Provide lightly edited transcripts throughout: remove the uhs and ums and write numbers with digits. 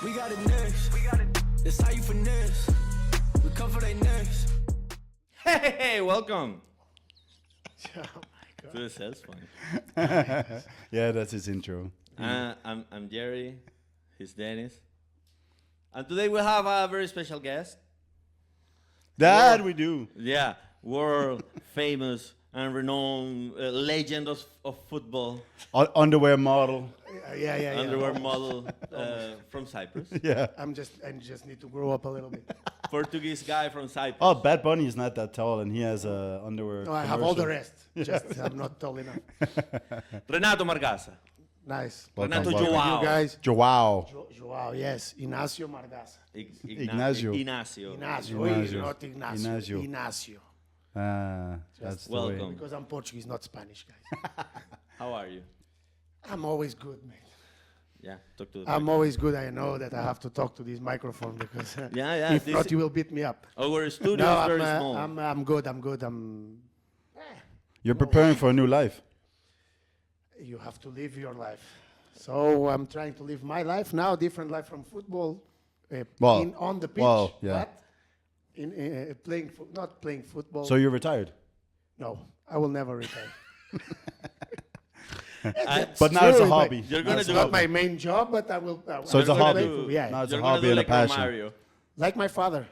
We got it next. That's how you finesse. We cover they necks. Hey, welcome Oh my to the sales point. Yeah, that's his intro. I'm Jerry. He's Dennis. And today we have a very special guest. That we do. Yeah, world famous and renowned legend of football, Underwear model. Yeah. underwear model from Cyprus. Yeah. I just need to grow up a little bit. Portuguese guy from Cyprus. Oh, Bad Bunny is not that tall, and he has underwear. No, I have all the commercial. rest. Just I'm not tall enough. Renato Margaça. Nice. Welcome, Renato welcome. Joao. You guys. Joao. Joao, yes. Ignacio Margaça. Ignacio. Ignacio. Ignacio. Ignacio. Not Ignacio. Ignacio. Ignacio. That's the welcome. way. Because I'm Portuguese, not Spanish, guys. How are you? I'm always good, mate. Yeah, talk to the I'm always good. I know that I have to talk to this microphone because Yeah. if this- not, you will beat me up. Our studio No, is very I'm, small. I'm good. You're preparing for a new life. You have to live your life. So I'm trying to live my life now, different life from football, on the pitch, well, yeah. but not playing football. So you're retired. No, I will never retire. But now it's a true, hobby. You're Now gonna it's do a Not hobby. my main job, but I will. So it's a will hobby. play for- yeah, Now it's You're a gonna hobby do and a like passion. Mario. like my father.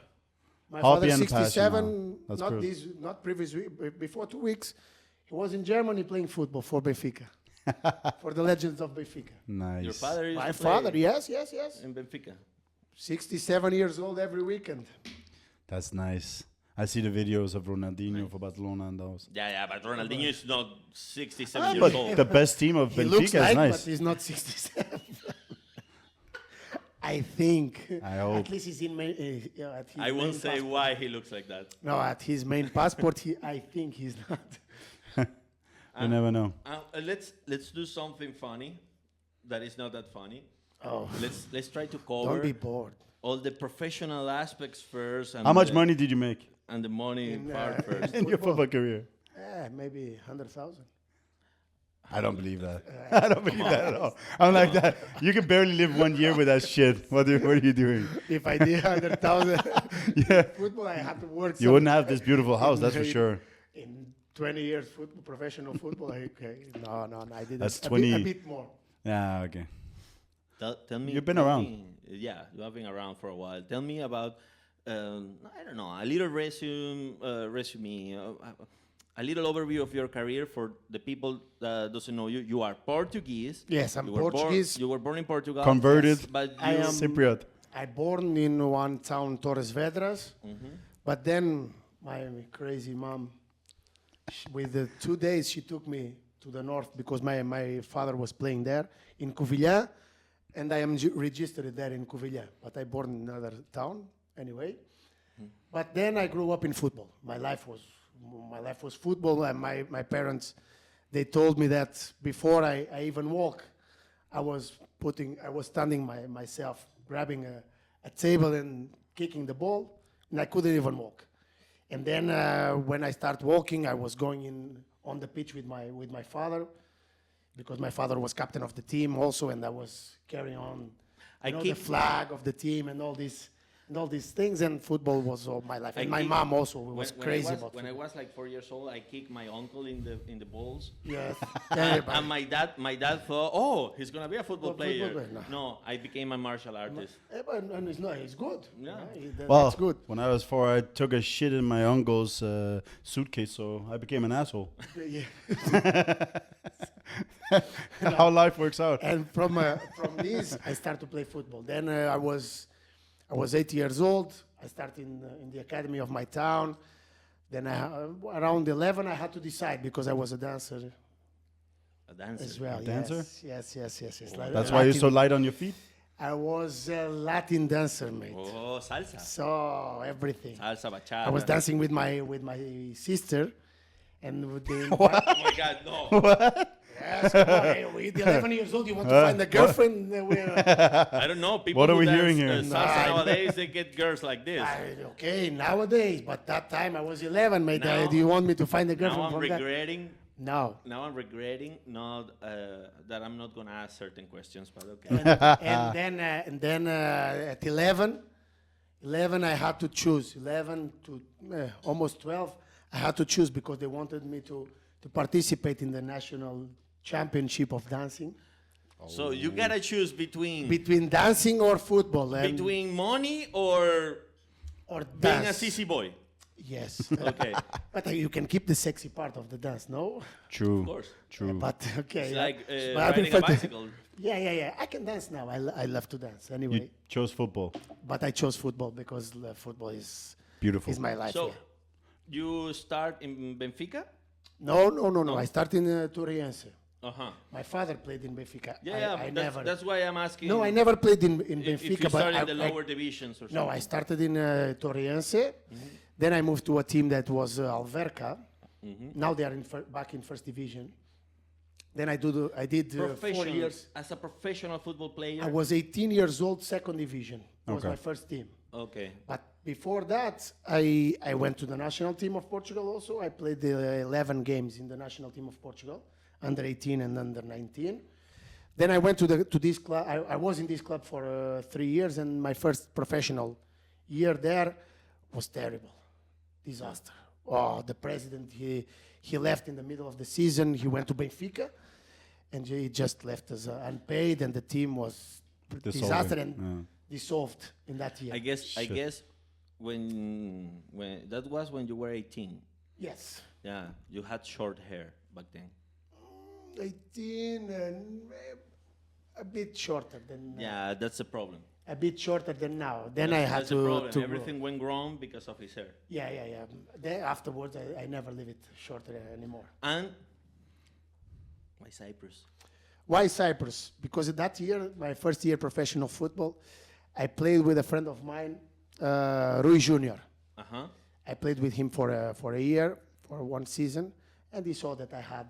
My Hobby father, and passion, 67. That's Not good. not previous week. Before 2 weeks, he was in Germany playing football for Benfica, for the legends of Benfica. Nice. Your father used My to play father, yes. in Benfica. 67 years old every weekend. That's nice. I see the videos of Ronaldinho for Barcelona and those. Yeah, but Ronaldinho is not 67 years But old. the best team of He looks Benfica like, is but nice. he's not 67. I think. I hope. At least he's in main. At his I main won't say passport. why he looks like that. No, at his main passport, I think he's not. You never know. Let's do something funny that is not that funny. Oh, Let's try to don't cover be bored. all the professional aspects first. And How much the- money did you make And the money In, part first. in your football career? Maybe 100,000. I don't believe that. I don't believe that at all. I'm like that. You can barely live 1 year with that shit. What are you doing? If I did 100,000 Yeah. football, I had to work. You wouldn't have this beautiful house, that's for sure. In 20 years football, professional football, no, I did That's a 20 bit more. Yeah, okay. Tell me. You've been tell around. me- yeah, you have been around for a while. Tell me about, I don't know, a little resume, a little overview of your career for the people that doesn't know you. You are Portuguese. Yes, I'm You were Portuguese. you were born in Portugal. Converted. Yes, but I you, am- Cypriot. I born in one town, Torres Vedras, but then my crazy mom, with the 2 days, she took me to the north because my father was playing there in Covilhã, and I am registered there in Covilhã, but I born in another town anyway. But then I grew up in football. My life was football, and my parents, they told me that before I even walk, I was standing myself, grabbing a table and kicking the ball, and I couldn't even walk. And then when I start walking, I was going in on the pitch with my father, because my father was captain of the team also, and I was carrying on the flag of the team and all these things, and football was all my life. And my mom also was crazy about when I football. was like 4 years old, I kicked my uncle in the balls. Yes. And my dad thought, oh, he's gonna be a football player. football player, No, I became a martial artist. And he's good. Yeah. Well, That's good. when I was 4, I took a shit in my uncle's suitcase, so I became an asshole. Yeah. How life works out. And from this, I started to play football. Then I was 8 years old. I started in the academy of my town. Then around 11, I had to decide because I was a dancer A dancer. as well. A dancer? Yes. That's why you're so light on your feet? I was a Latin dancer, mate. Oh, salsa. So everything. Salsa, bachata. I was dancing with my sister, and with the Oh my God, no. yes, come on, hey, with 11 years old, you want to find a girlfriend? I don't know. People What are who we dance, hearing here? salsa Nah. nowadays, they get girls like this. Okay, nowadays, but that time I was 11, mate. Now- Do you want me to find a Now girlfriend I'm from that? regretting No. Now I'm regretting not that I'm not gonna ask certain questions, but okay. And then at 11 I had to choose. 11 to almost 12, I had to choose because they wanted me to participate in the national championship of dancing. So you gotta choose Between dancing or football. And between money or or being a dance. CC boy. Yes. Okay, But you can keep the sexy part of the dance, no? True. of course. True. But okay. It's yeah. like But I riding prefer a to- bicycle. Yeah. I can dance now. I love to dance anyway. You chose football. But I chose football because football is Beautiful. my life. So yeah. you start in Benfica? No. I started in Turiense. Uh-huh. My father played in Benfica. Yeah, I but never. that's why I'm asking. No, I never played in if Benfica. you But started I, in the lower divisions or something. no, I started in Torriense. Then I moved to a team that was Alverca. Now they are back in first division. Then I did 4 Professional, years. as a professional football player. I was 18 years old, second division. It was Okay. my first team. Okay. But before that, I went to the national team of Portugal also. I played the 11 games in the national team of Portugal, under 18 and under 19. Then I went to this club. I was in this club for 3 years, and my first professional year there was terrible, disaster. Oh, the president, he left in the middle of the season. He went to Benfica, and he just left us unpaid, and the team was Dissolving, disaster and yeah. dissolved in that year. I Shit. guess when that was when you were 18. Yes. Yeah, you had short hair back then. 18 and a bit shorter than Yeah, that's the problem. a bit shorter than now. Then I had That's the to problem. grow. Everything went wrong because of his hair. Yeah. Then afterwards, I never leave it shorter anymore. And why Cyprus? Why Cyprus? Because that year, my first year professional football, I played with a friend of mine, Rui Junior. Uh-huh. I played with him for a year, for 1 season, and he saw that I had,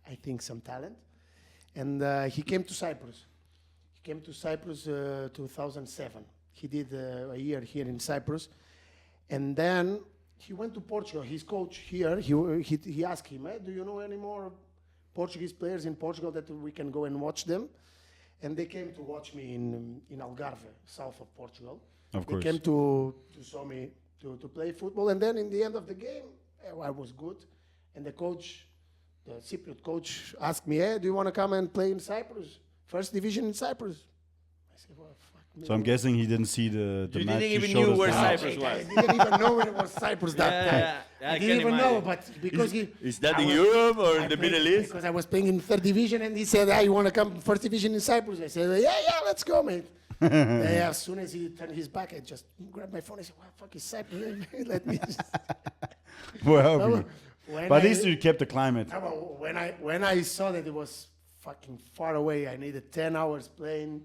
I think, some talent. And he came to Cyprus. He came to Cyprus 2007. He did a year here in Cyprus. And then he went to Portugal. His coach here, he asked him, do you know any more Portuguese players in Portugal that we can go and watch them? And they came to watch me in Algarve, south of Portugal. Of They course. came to saw me to play football. And then in the end of the game, I was good. And the coach, the Cypriot coach, asked me, hey, do you want to come and play in Cyprus? First division in Cyprus. I said, well, fuck me. So I'm guessing he didn't see the You match. didn't you even showed knew us where the match. Cyprus was. I didn't even know it was Cyprus that Yeah, time. I I can didn't even know, imagine. but because Is that I in was- Europe or I in the played- Middle East? Because I was playing in third division, and he said, you want to come first division in Cyprus? I said, yeah, let's go, mate. Yeah, as soon as he turned his back, I just grabbed my phone and said, what the fuck is Cyprus? Let me just... Well, When but at I- least you kept the climate. When I saw that it was fucking far away, I needed 10 hours plane.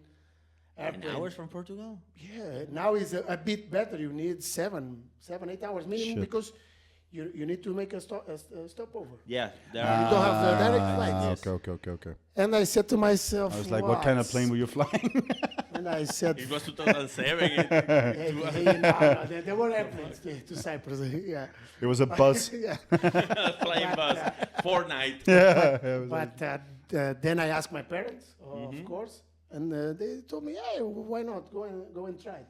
10 hours from Portugal? Yeah, now is a bit better. You need 7, 8 hours minimum Shit. because you need to make a stopover. Yeah, there You are. don't have the direct Ah, flight. okay. And I said to myself, I was like, what kind of plane were you flying? And I said, It was 2007. hey, there were airplanes to Cyprus. Yeah. It was a bus. Yeah. Flying bus. Fortnite. But then I asked my parents, of course, and they told me, hey, why not? Go and try.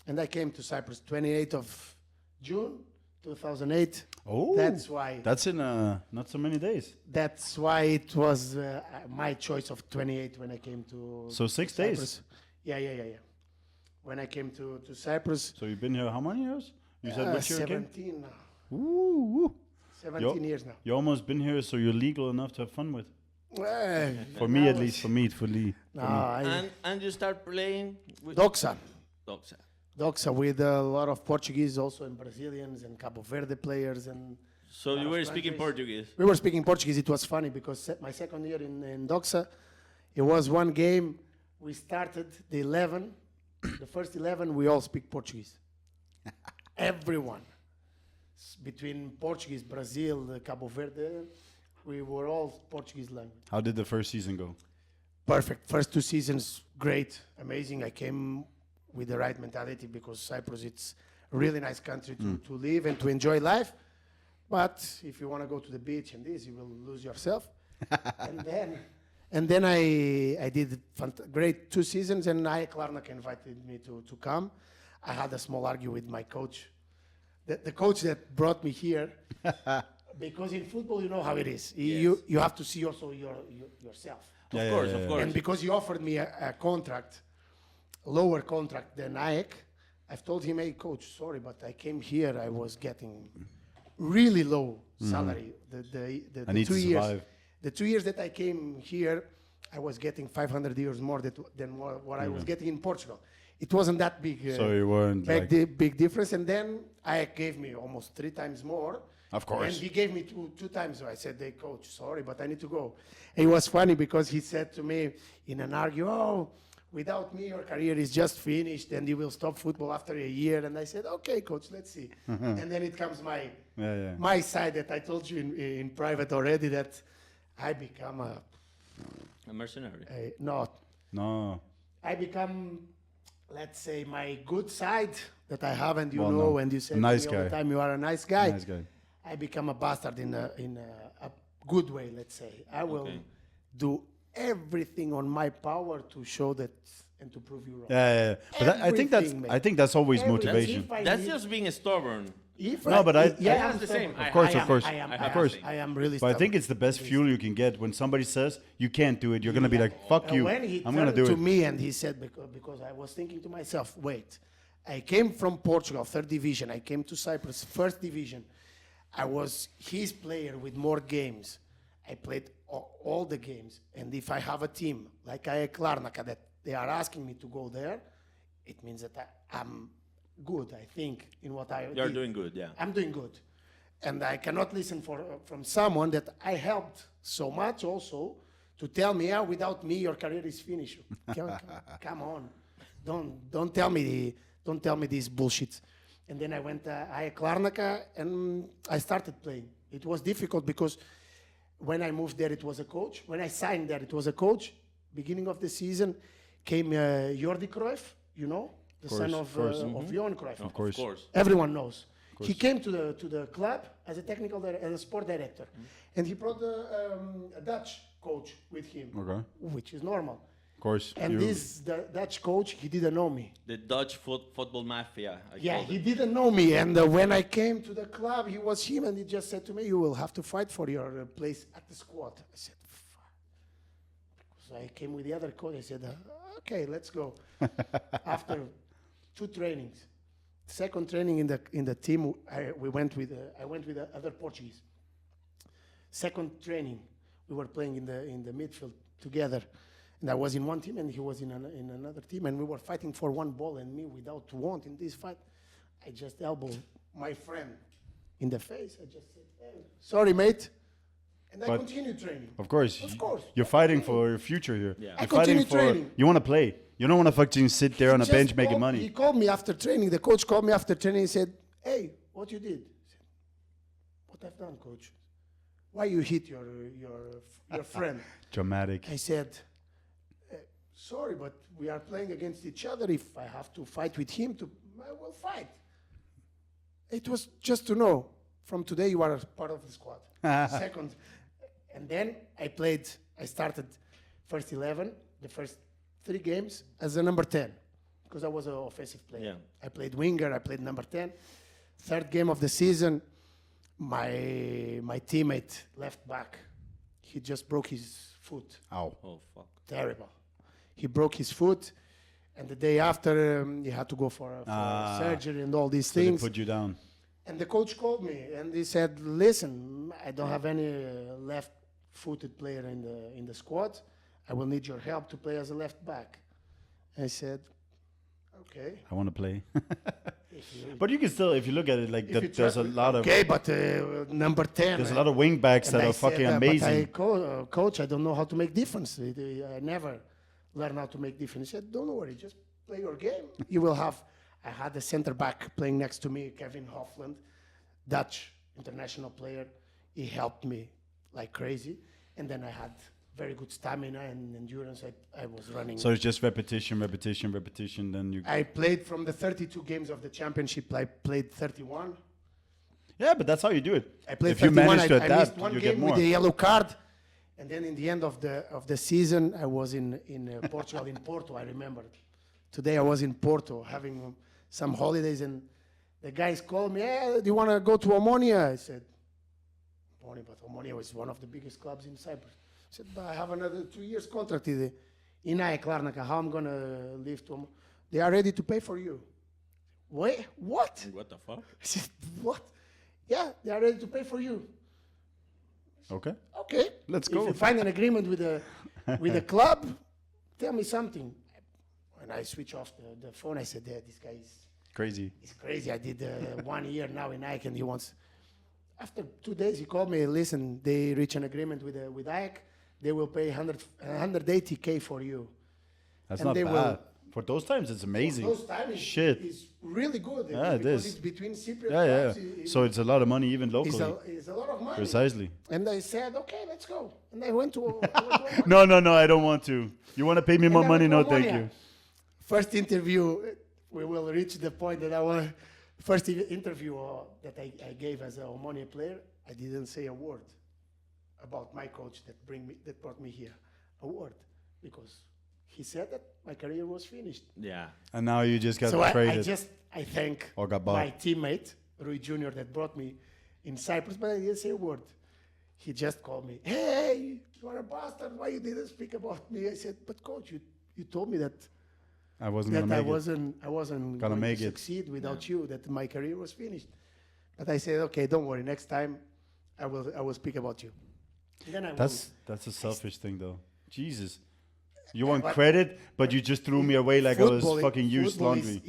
And I came to Cyprus 28th of June, 2008. Oh, That's why. That's in not so many days. That's why it was my choice of 28 when I came to So 6 Cyprus. days. Yeah. When I came to Cyprus, So you've been here how many years? You said which year again? 17 now. Ooh. 17 years now. You almost been here, so you're legal enough to have fun with. For For me, at least. For me, for Lee. No, And you start playing with Doxa. Doxa. Doxa with a lot of Portuguese also and Brazilians and Cabo Verde players and So lot you of were speaking countries. Portuguese. We were speaking Portuguese. It was funny because my second year in Doxa, it was one game. We started the 11, the first 11. We all speak Portuguese. Everyone, between Portuguese, Brazil, Cabo Verde, we were all Portuguese language. How did the first season go? Perfect. First 2 seasons, great, amazing. I came with the right mentality because Cyprus, it's a really nice country to live and to enjoy life. but if you want to go to the beach and this, you will lose yourself. and then I did great 2 seasons, and Klarnak invited me to come. I had a small argue with my coach, the coach that brought me here, because in football you know how it is. You have to see also yourself. Of course. And because he offered me a contract, lower contract than Ajax, I've told him, hey, coach, sorry, but I came here, I was getting really low salary. I need 2 to years. survive. The 2 years that I came here, I was getting 500 euros more than what I was getting in Portugal. It wasn't that big. So you weren't big difference. And then Ajax gave me almost 3 times more. Of course. And he gave me two times. So I said, hey, coach, sorry, but I need to go. And it was funny because he said to me in an argue, oh, without me, your career is just finished and you will stop football after a year. And I said, okay, coach, let's see. And then it comes my side that I told you in private already, that I become A mercenary. No. I become, let's say, my good side that I have, and and you said nice to me all the guy. time, you are a nice guy. Nice guy. I become a bastard in a good way, let's say. I will do everything on my power to show that and to prove you wrong. Yeah. But I think that's always motivation. That's just being stubborn. I'm the same. stubborn. Of course. I am really But I stubborn. think it's the best fuel you can get when somebody says you can't do it. You're gonna be like, "Fuck you! When he I'm gonna turned do to it." me and he said, because I was thinking to myself, wait, I came from Portugal, 3rd division. I came to Cyprus, 1st division. I was his player with more games. I played all the games. And if I have a team like I Klarnak that they are asking me to go there, it means that I'm good, I think, in what I You're did. doing good, yeah. I'm doing good. And I cannot listen from someone that I helped so much also to tell me, without me, your career is finished. Come on. Don't tell me this bullshit. And then I went to Klarnak and I started playing. It was difficult because when I moved there, it was a coach. When I signed there, it was a coach. Beginning of the season came Jordi Cruyff, the son of Johan Cruyff. Of course. Everyone knows. He came to the club as a as a sport director, and he brought a Dutch coach with him, which is normal. Of course. And the Dutch coach, he didn't know me. The Dutch football mafia. He didn't know me. And when I came to the club, he was him, and he just said to me, you will have to fight for your place at the squad. I said, fuck. So I came with the other coach. I said, okay, let's go. After 2 trainings, second training in the team, I went with the other Portuguese. Second training, we were playing in the midfield together. And I was in one team and he was in another team, and we were fighting for one ball, and me, without want in this fight, I just elbowed my friend in the face. I just said, hey, sorry, mate. And I continued training. Of course. course. You're fighting for your future here. Yeah. You're fighting for training. You want to play. You don't want to fucking sit there on a bench making money. He called me after training. The coach called me after training and said, hey, what you did? I said, what I've done, coach? Why you hit your friend? Dramatic. I said, sorry, but we are playing against each other. If I have to fight with him, I will fight. It was just to know, from today you are part of the squad. Second, and then I started first 11, the first 3 games as a number 10, because I was an offensive player. Yeah. I played winger, I played number 10. 3rd game of the season, my teammate, left back, he just broke his foot. Ow. Oh, fuck. Terrible. He broke his foot, and the day after, he had to go for surgery and all these So they things. put you down. And the coach called me, and he said, listen, I don't have any left-footed player in the squad. I will need your help to play as a left back. I said, okay. I want to play. But you can still, if you look at it, like there's a lot of Okay, but number 10. there's a lot of wing backs that I are said, fucking but amazing. Coach, I don't know how to make difference. I never learned how to make difference. He said, don't worry, just play your game. You will have. I had a center back playing next to me, Kevin Hofland, Dutch international player. He helped me like crazy. And then I had very good stamina and endurance. I was running. So it's just repetition. Then you. I played from the 32 games of the championship. I played 31. Yeah, but that's how you do it. I played If you 31. manage to I adapt, missed one you game get more. with the yellow card, and then in the end of the season, I was in Portugal, in Porto. I remember. Today I was in Porto having some holidays, and the guys called me. Hey, do you want to go to Omonia? I said, Omonia, but Omonia was one of the biggest clubs in Cyprus. I said, but I have another 2 years contract in Larnaca. How I'm gonna live to Omonia? They are ready to pay for you. Wait, what? What the fuck? I said, what? Yeah, they are ready to pay for you. Okay. Okay, Let's If go. you find an agreement with the club, tell me something. When I switch off the phone, I said, yeah, this guy Crazy. is crazy. I did 1 year now in Ike, and he wants. After 2 days, he called me. Listen, they reach an agreement with Ike. They will pay 180K for you. That's And not they bad. will- For those times, it's amazing. Those times Shit. is really good. Yeah, it because is. it's between Cypriot Yeah, yeah. clubs. So it's a lot of money even It's locally. it's a lot of money. Precisely. And I said, okay, let's go. And I went to. No, I don't want to. You want to pay me more And I money? went No, to thank Omonia. you. First interview, we will reach the point that I want. First interview that I gave as a Omonia player, I didn't say a word about my coach that brought me here. A word, because he said that my career was finished. Yeah. And now you just got So I traded. I thank Or got bought. my teammate Rui Jr. that brought me in Cyprus, but I didn't say a word. He just called me. Hey, you are a bastard. Why you didn't speak about me? I said, but coach, you told me that I wasn't that gonna I make it. wasn't Gonna going make to it. succeed without you. That my career was finished. But I said, okay, don't worry. Next time, I will speak about you. And then I That's a selfish thing, though. Jesus. You Yeah, want but- credit, but you just threw me away like I was Football- fucking used football laundry.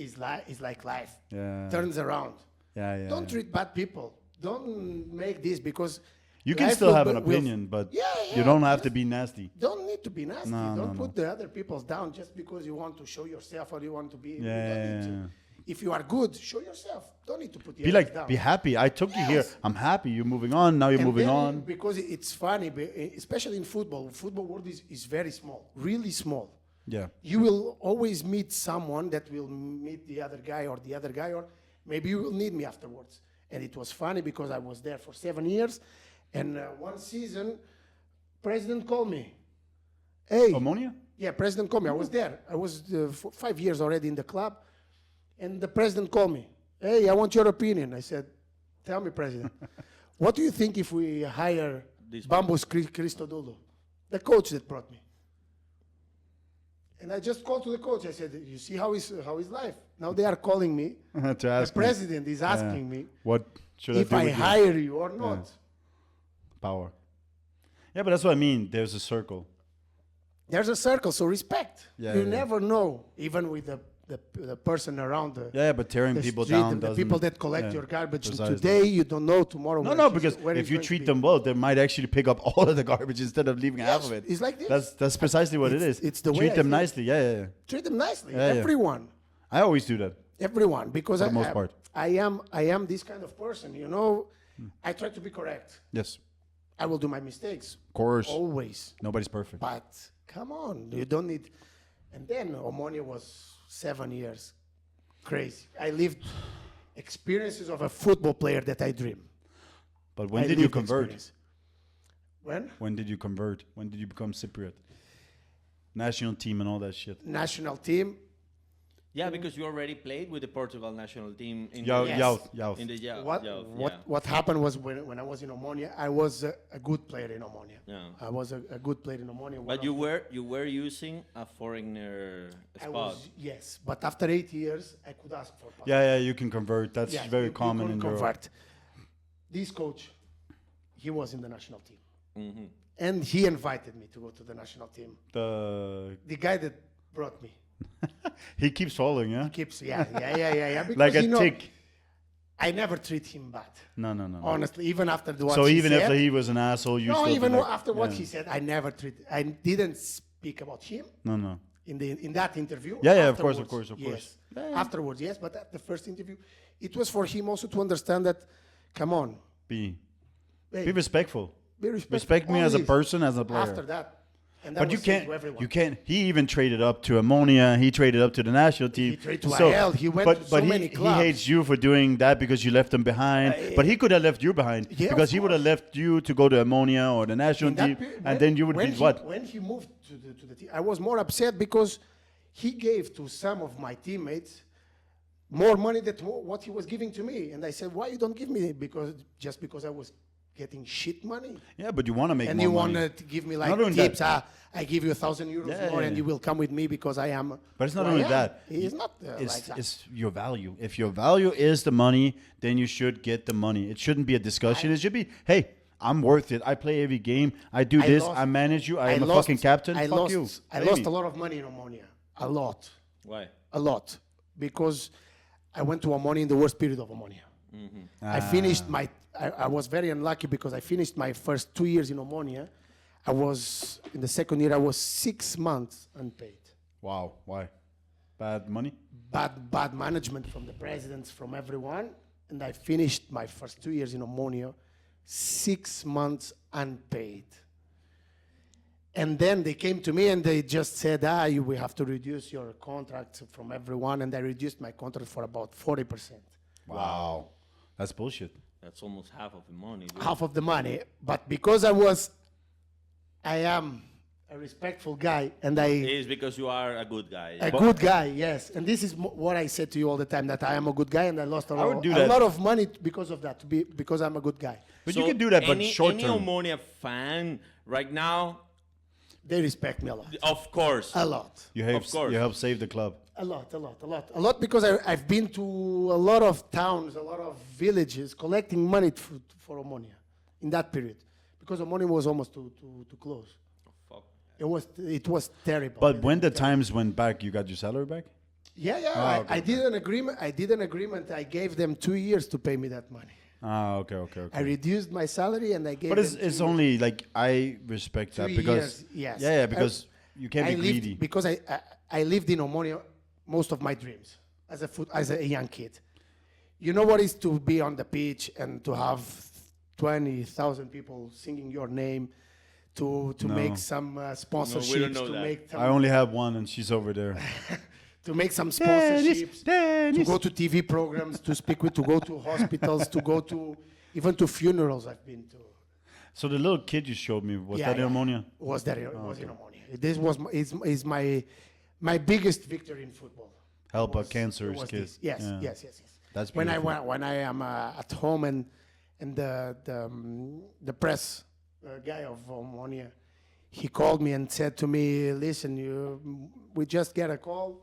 is like life. Yeah. Turns around. Yeah. Don't treat bad people. Don't make this because You can life still have an will- opinion, but Yeah, you yeah, don't have to just be nasty. Don't need to be nasty. No, Don't no, put the other people down just because you want to show yourself or you want to be. You don't Yeah. need to. If you are good, show yourself. Don't need to put the Be others like, down. be happy. I took you here. Yes. I'm happy. You're moving on. Now you're And moving then on. because it's funny, especially in football. Football world is very small, really small. Yeah. You will always meet someone that will meet the other guy, or maybe you will need me afterwards. And it was funny because I was there for 7 years, and one season, president called me. Hey, Ammonia? yeah, president called me. I was there. I was 5 years already in the club, and the president called me. Hey, I want your opinion. I said, tell me, president, what do you think if we hire This Bambus Christodoulou, the coach that brought me? And I just called to the coach. I said, you see how is life? Now they are calling me. To The ask me, president is asking me what should if I do I with you? hire you or not. Power. Yeah, but that's what I mean. There's a circle. There's a circle, so respect. Yeah, you yeah. never know, even with the person around the Yeah, but tearing the people street, down the doesn't. people that collect yeah, your garbage precisely. today, you don't know tomorrow. No, where no, he's- because where if he's you going to treat be. them well, they might actually pick up all of the garbage instead of leaving half Yes, of it. it's like this. That's precisely what it is. It's the way treat I them think. nicely. Yeah. Treat them nicely. Yeah, yeah. Everyone. I always do that. Everyone, because For the most part. I am this kind of person. You know, I try to be correct. Yes, I will do my mistakes of course. always, Nobody's perfect. but come on, you don't need. And then Omonia was 7 years, crazy. I lived experiences of a football player that I dream. But when I did you lived convert? experience. When When did you convert? When did you become Cypriot? National team and all that shit. national team, Yeah, because you already played with the Portugal national team in Yo, the Yes. youth. in the youth. what happened was when I was in Omonia, I was a good player in Omonia. Yeah. I was a good player in Omonia. But you were using a foreigner I spot. was, yes, but after 8 years, I could ask for passport. Yeah, you can convert. That's Yes, very you common could in Europe. convert. This coach, he was in the national team. Mm-hmm. And he invited me to go to the national team. The guy that brought me He keeps following, yeah? keeps, yeah. Because, Like a you know, tick. I never treat him bad. No. Honestly, even after what So he even said, after he was an asshole, you no, still even be like, after what yeah. he said, I didn't speak about him No. in that interview. Yeah, of course. Afterwards, Yeah, Yes. yeah. Afterwards, yes, but at the first interview, it was for him also to understand that, come on, Be hey, respectful. be respectful. Respect me as a Always. person, as a player. After that, And that But you was sent can't. to everyone. You can't. He even traded up to Ammonia. He traded up to the national team. He traded to AL. He went to so many he clubs. hates you for doing that because you left him behind. But he could have left you behind Yeah, because of he would have course. left you to go to Ammonia or the national In that team, period, and then you would be what? When he moved to the team, I was more upset because he gave to some of my teammates more money than what he was giving to me. And I said, why you don't give me? Just because I was getting shit money. Yeah, but you want to make And more you money. wanted to give me like Not only tips. that. I give you 1,000 euros Yeah, more yeah, and yeah. you will come with me because I am. But it's not who I only am. that. It's not like that. It's your value. If your value is the money, then you should get the money. It shouldn't be a discussion. It should be, hey, I'm worth it. I play every game. I do this. I manage you. I am a fucking captain. Fuck you. I Baby. lost a lot of money in Omonia. A lot. Why? A lot. Because I went to Omonia in the worst period of Omonia. I finished my. I was very unlucky because I finished my first 2 years in Omonia. I was in the second year. I was 6 months unpaid. Wow. Why? Bad money? Bad management from the presidents, from everyone, and I finished my first 2 years in Omonia, 6 months unpaid. And then they came to me and they just said, we have to reduce your contract from everyone, and I reduced my contract for about 40%. Wow. That's bullshit. That's almost half of the money. Dude. Half of the money, but because I am a respectful guy, and It is because you are a good guy. a good guy, yes. And this is what I said to you all the time, that I am a good guy, and I lost a would do a that. lot of money because of that, because I'm a good guy. But you can do that, but any, short any term. Omonia fan right now, They respect me a lot. of course. A lot. You Of course. help save the club. A lot, because I've been to a lot of towns, a lot of villages, collecting money for Omonia in that period, because Omonia was almost to close. Fuck. It was terrible. But when the times went back, you got your salary back? Yeah, okay, I did an agreement. I gave them 2 years to pay me that money. Okay. I reduced my salary and I gave. But them it's 2 years. only like I respect that 3 because years, yes. yeah, because you can't I be lived, greedy. because I lived in Omonia most of my dreams as a young kid. You know what is to be on the pitch and to have 20,000 people singing your name, to No. make some sponsorships, know to that. make I only have one, and she's over there. to make some sponsorships, to Dennis. go to TV programs, to speak with, to go to hospitals, to go to even to funerals. I've been to. So the little kid you showed me, was that in Ammonia? Was that was in Omonia? This was is my biggest victory in football. Help a Was- cancerous was kid. this. Yes, Yeah. yes. That's when beautiful. when I am at home and the press guy of Omonia, he called me and said to me, "Listen, we just get a call.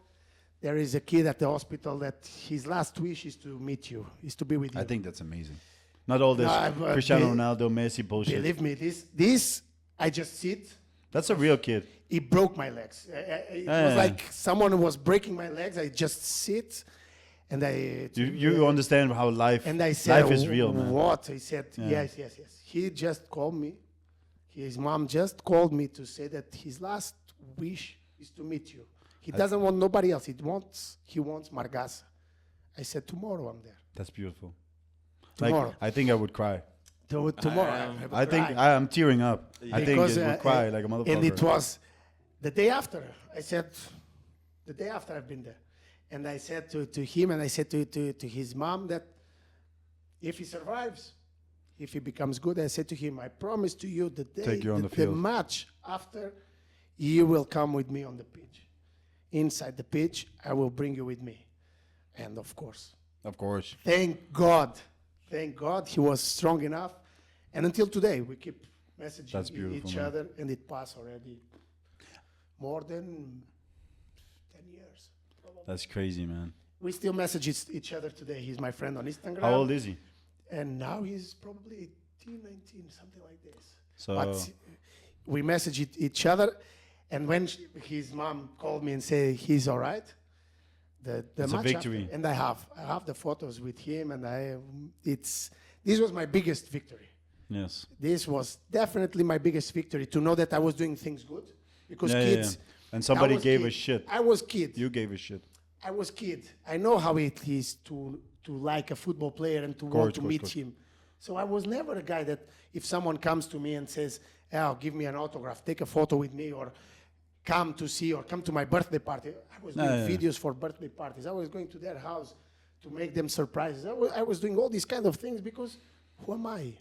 There is a kid at the hospital that his last wish is to meet you, is to be with you." I think that's amazing. Not all this No, Cristiano be- Ronaldo, Messi bullshit. Believe me, this I just sit. That's a real kid. He broke my legs. It Yeah. was like someone was breaking my legs. I just sit, and You understand how life said, life is real, man. What? He said, Yeah. yes. He just called me. His mom just called me to say that his last wish is to meet you. He doesn't want nobody else. He wants Margaça. I said, tomorrow I'm there. That's beautiful. Tomorrow. Like, I think I would cry. Tomorrow. I think I'm tearing up. I think Because, it would cry like a motherfucker. And it was the day after. I said, the day after I've been there. And I said to him, and I said to his mom that if he survives, if he becomes good, I said to him, I promise to you the day, Take you on the the field. match after, you will come with me on the pitch. Inside the pitch, I will bring you with me. And of course, thank God, he was strong enough. And until today, we keep messaging That's beautiful, each man. other, and it passed already more than 10 years. Probably. That's crazy, man. We still message each other today. He's my friend on Instagram. How old is he? And now he's probably 18, 19, something like this. So But we message each other, and when his mom called me and said he's all right, the It's a match victory. after, and I have the photos with him, and this was my biggest victory. yes. This was definitely my biggest victory, to know that I was doing things good, because Yeah, kids. And somebody I was gave kid. a shit. I was kid. You gave a shit. I was kid. I know how it is to like a football player and to want to meet him. So I was never a guy that if someone comes to me and says, "Oh, give me an autograph, take a photo with me, or come to see, or come to my birthday party." I was doing videos for birthday parties. I was going to their house to make them surprises. I was doing all these kind of things because who am I?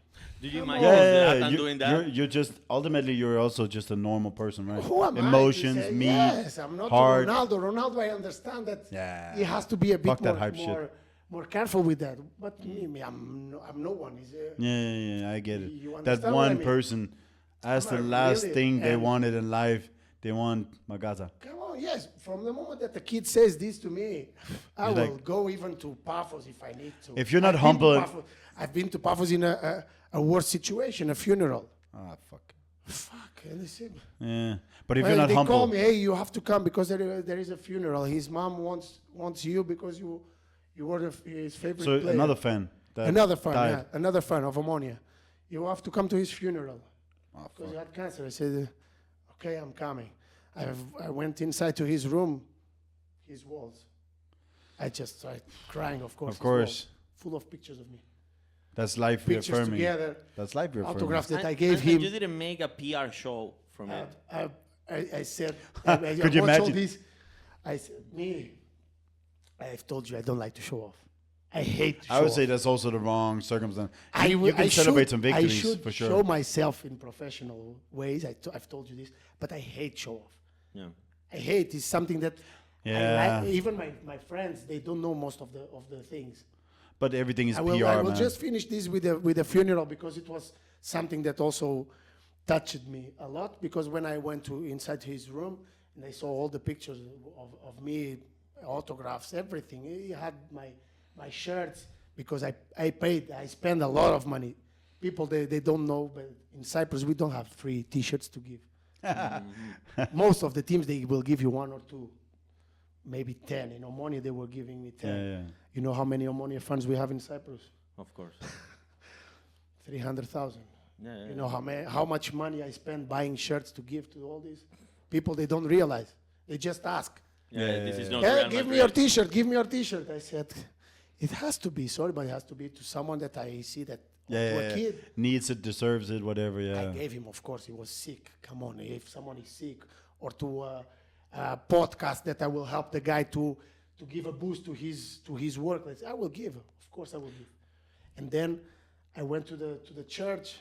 Do you imagine Zlatan doing that? You're just ultimately you're also just a normal person, right? Who am Emotions, I to say, me, yes, I'm not heart. Ronaldo. Ronaldo, I understand that Yeah. he has to be a bit Fuck that hype shit. more careful with that. But me, I'm no one. Yeah, I get You it. understand That what I one mean? person, as the Come on, last really, thing they and- wanted in life, they want Margaca. Come on, yes. From the moment that the kid says this to me, I You're will like- go even to Paphos if I need to. If you're not I've been to humble- Paphos- I've been to Paphos in a worse situation, a funeral. Ah, fuck. Fuck. And they said, Yeah, but if well, you're not they humble, call me, hey, you have to come because there is a funeral. His mom wants you because you were his favorite so player. another fan. That Another fan, died. yeah, another fan of Ammonia. You have to come to his funeral Oh, because he fuck. had cancer. I said, okay, I'm coming. I went inside to his room, his walls. I just started crying, of course. Of his course. walls, full of pictures of me. That's life Pictures reaffirming. together, That's life reaffirming. autographs that And- I gave and him. you didn't make a PR show from it. I said, Could you watch all imagine? this. I said, I've told you I don't like to show off. I hate to show I would say off. that's also the wrong circumstance. I You will- can I celebrate should- some victories I should for sure. show myself in professional ways. I've told you this, but I hate show off. Yeah. I hate is something that Yeah. even my friends, they don't know most of the things. But everything is I PR, will man. just finish this with a funeral because it was something that also touched me a lot. Because when I went to inside his room and I saw all the pictures of me, autographs, everything. He had my shirts because I spend a lot of money. People they don't know, but in Cyprus we don't have free T-shirts to give. Most of the teams they will give you 1 or 2, maybe 10. In Omonia they were giving me 10. Yeah, yeah. You know how many Omonia fans we have in Cyprus? Of course. 300,000. Yeah, You know how much money I spend buying shirts to give to all these people. They don't realize. They just ask, yeah, this is not "Hey, Real give me Madrid. your T-shirt. Give me your T-shirt." I said, "It has to be. Sorry, but it has to be to someone that I see that to a kid." Needs it, deserves it, whatever. I Yeah. gave him, of course, he was sick. Come on, if someone is sick, or to a podcast that I will help the guy to give a boost to his work. I will give, of course, I will give. And then I went to the church,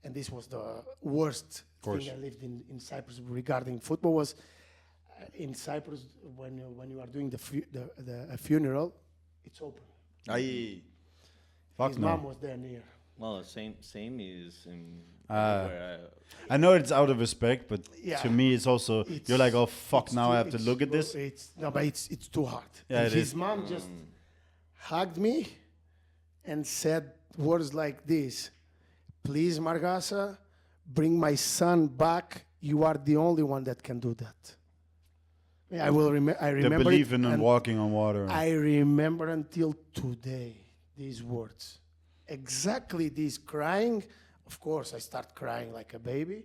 and this was the worst thing I lived in Cyprus regarding football. Was in Cyprus when you are doing a funeral, it's open. Aye. Fuck His no. mom was there near. Well, same is in Ah. I know it's out of respect, but Yeah. to me, it's also you're like, oh fuck, It's now too- I have to it's- look at this. But it's too hard. Yeah, And it his is. mom just hugged me and said words like this: "Please, Margaça, bring my son back. You are the only one that can do that." I The remember belief it, in and walking on water. I remember until today these words. Exactly this crying. Of course, I start crying like a baby.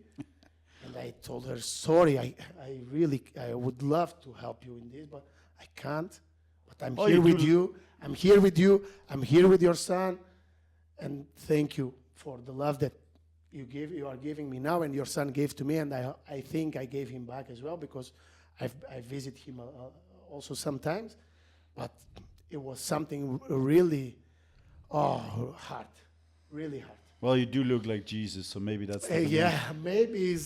And I told her, sorry, I would love to help you in this, but I can't. But I'm Oh, here you with do- you. I'm here with you. I'm here with your son. And thank you for the love that you are giving me now and your son gave to me. And I think I gave him back as well because I visit him also sometimes. But it was something really, hard, really hard. Well, you do look like Jesus, so maybe that's. the Yeah, maybe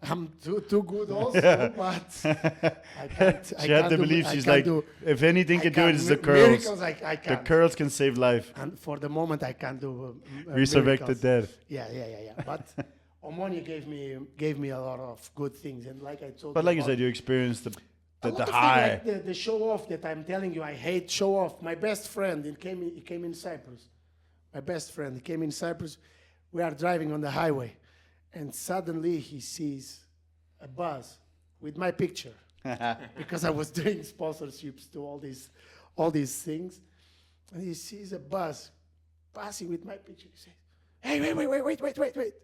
I'm too good also, but I can't. She had to believe she's like, if anything can do it, it's the curls. Miracles, I The can't. curls can save life. And for the moment, I can't do Resurrect the miracles. dead. Yeah. But Omonia gave me a lot of good things, and like I told But like you about- said, you experienced a the lot of things, high. like the show off that I'm telling you, I hate show off. My best friend, he came in Cyprus. My best friend, he came in Cyprus. We are driving on the highway, and suddenly he sees a bus with my picture because I was doing sponsorships to all these things, and he sees a bus passing with my picture. He says, "Hey, wait!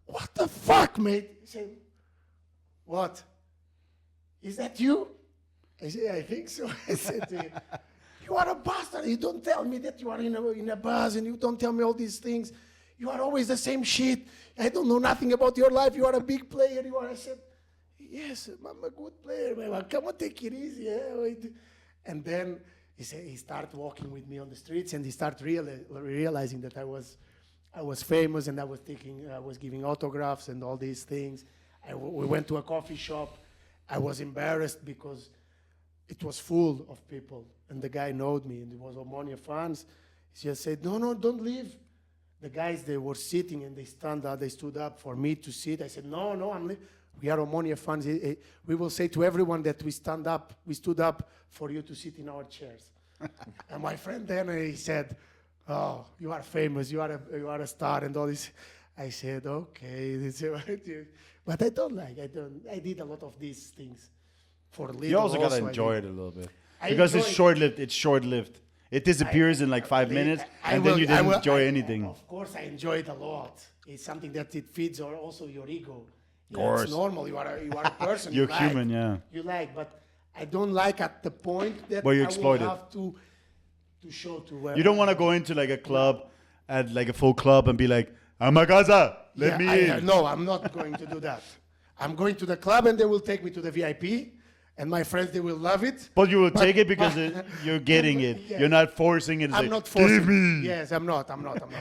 What the fuck, mate?" He said, "What? Is that you?" I said, "I think so." I said to him, "You are a bastard. You don't tell me that you are in a bus, and you don't tell me all these things. you are always the same shit. I don't know nothing about your life. You are a big player. I said, yes, I'm a good player, man. Come on, take it easy. And then he started walking with me on the streets, and he started realizing that I was famous, and I was giving autographs and all these things. We went to a coffee shop. I was embarrassed because it was full of people, and the guy knowed me, and it was Omonia fans. He just said, no, don't leave. The guys, they were sitting, and they stood up for me to sit. I said, no, we are Omonia fans. We will say to everyone that we stood up for you to sit in our chairs. And my friend then, he said, oh, you are famous, you are a star, and all this. I said, okay. But I did a lot of these things for little. You also gotta enjoy it a little bit. Because it's short-lived. It disappears in like 5 minutes, and then you didn't enjoy anything. Of course, I enjoy it a lot. It's something that it feeds also your ego. Of course. It's normal. You are a person. You're human, yeah. You like, but I don't like at the point that where you I exploit will it. have to show to where. You don't want to go into like a club, at like a full club, and be like, Margaca, let me in. No, I'm not going to do that. I'm going to the club, and they will take me to the VIP. And my friends, they will love it. But you will take it because you're getting it. Yeah. You're not forcing it. I'm not forcing. Give me. Yes, I'm not.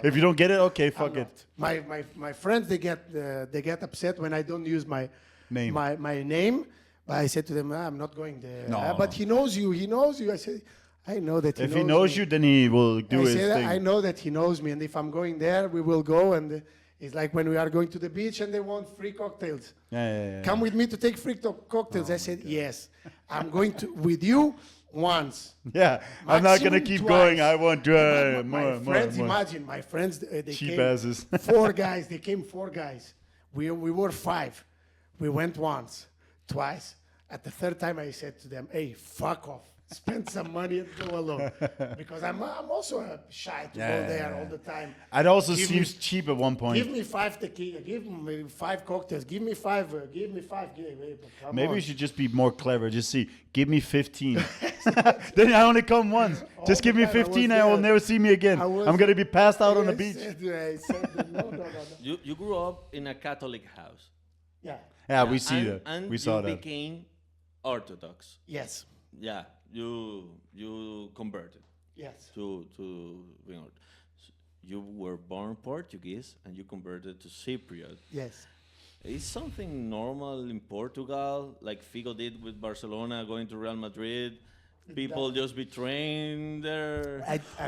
If you don't get it, okay, fuck it. My friends, they get upset when I don't use my name. My name. But I said to them, I'm not going there. No. But he knows you. He knows you. I said, I know that he knows me. If he knows you, then he will do his thing. I know that he knows me. And if I'm going there, we will go. And it's like when we are going to the beach and they want free cocktails. Yeah. Come with me to take free cocktails. I said, yes. I'm going with you once. Yeah, I'm not going to keep going. I want my friends, imagine, my friends, they cheap came asses. 4 guys. They came 4 guys. We were 5. We went once, twice. At the 3rd time, I said to them, hey, fuck off. Spend some money and go alone. Because I'm also shy to go there all the time. It also seems cheap at one point. Give me 5 tequila. Give me 5 cocktails. Give me 5. Give me 5. Maybe you should just be more clever. Just give me 15. Then I only come once. Just give me 15 and I will never see me again. I'm going to be passed out on the beach. I said, no. You grew up in a Catholic house. Yeah. Yeah, we see that. And we saw that. You became Orthodox. Yes. Yeah, you converted. Yes. To you were born Portuguese and you converted to Cypriot. Yes. Is something normal in Portugal, like Figo did with Barcelona, going to Real Madrid? People just betraying their.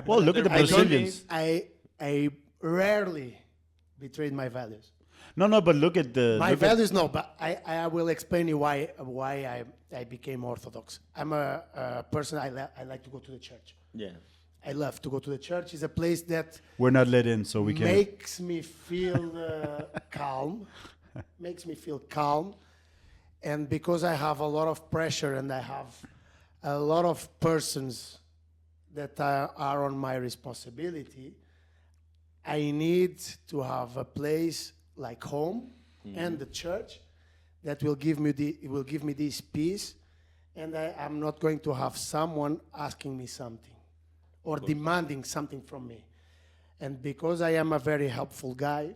Look at the Brazilians. I rarely betrayed my values. No, but look at the my values. No, but I will explain you why I became Orthodox. I'm a person. I like to go to the church. Yeah, I love to go to the church. It's a place that we're not let in, so we can. Makes me feel calm. Makes me feel calm, and because I have a lot of pressure and I have a lot of persons that are on my responsibility, I need to have a place like home and the church that will give me this peace, and I'm not going to have someone asking me something or demanding something from me. And because I am a very helpful guy,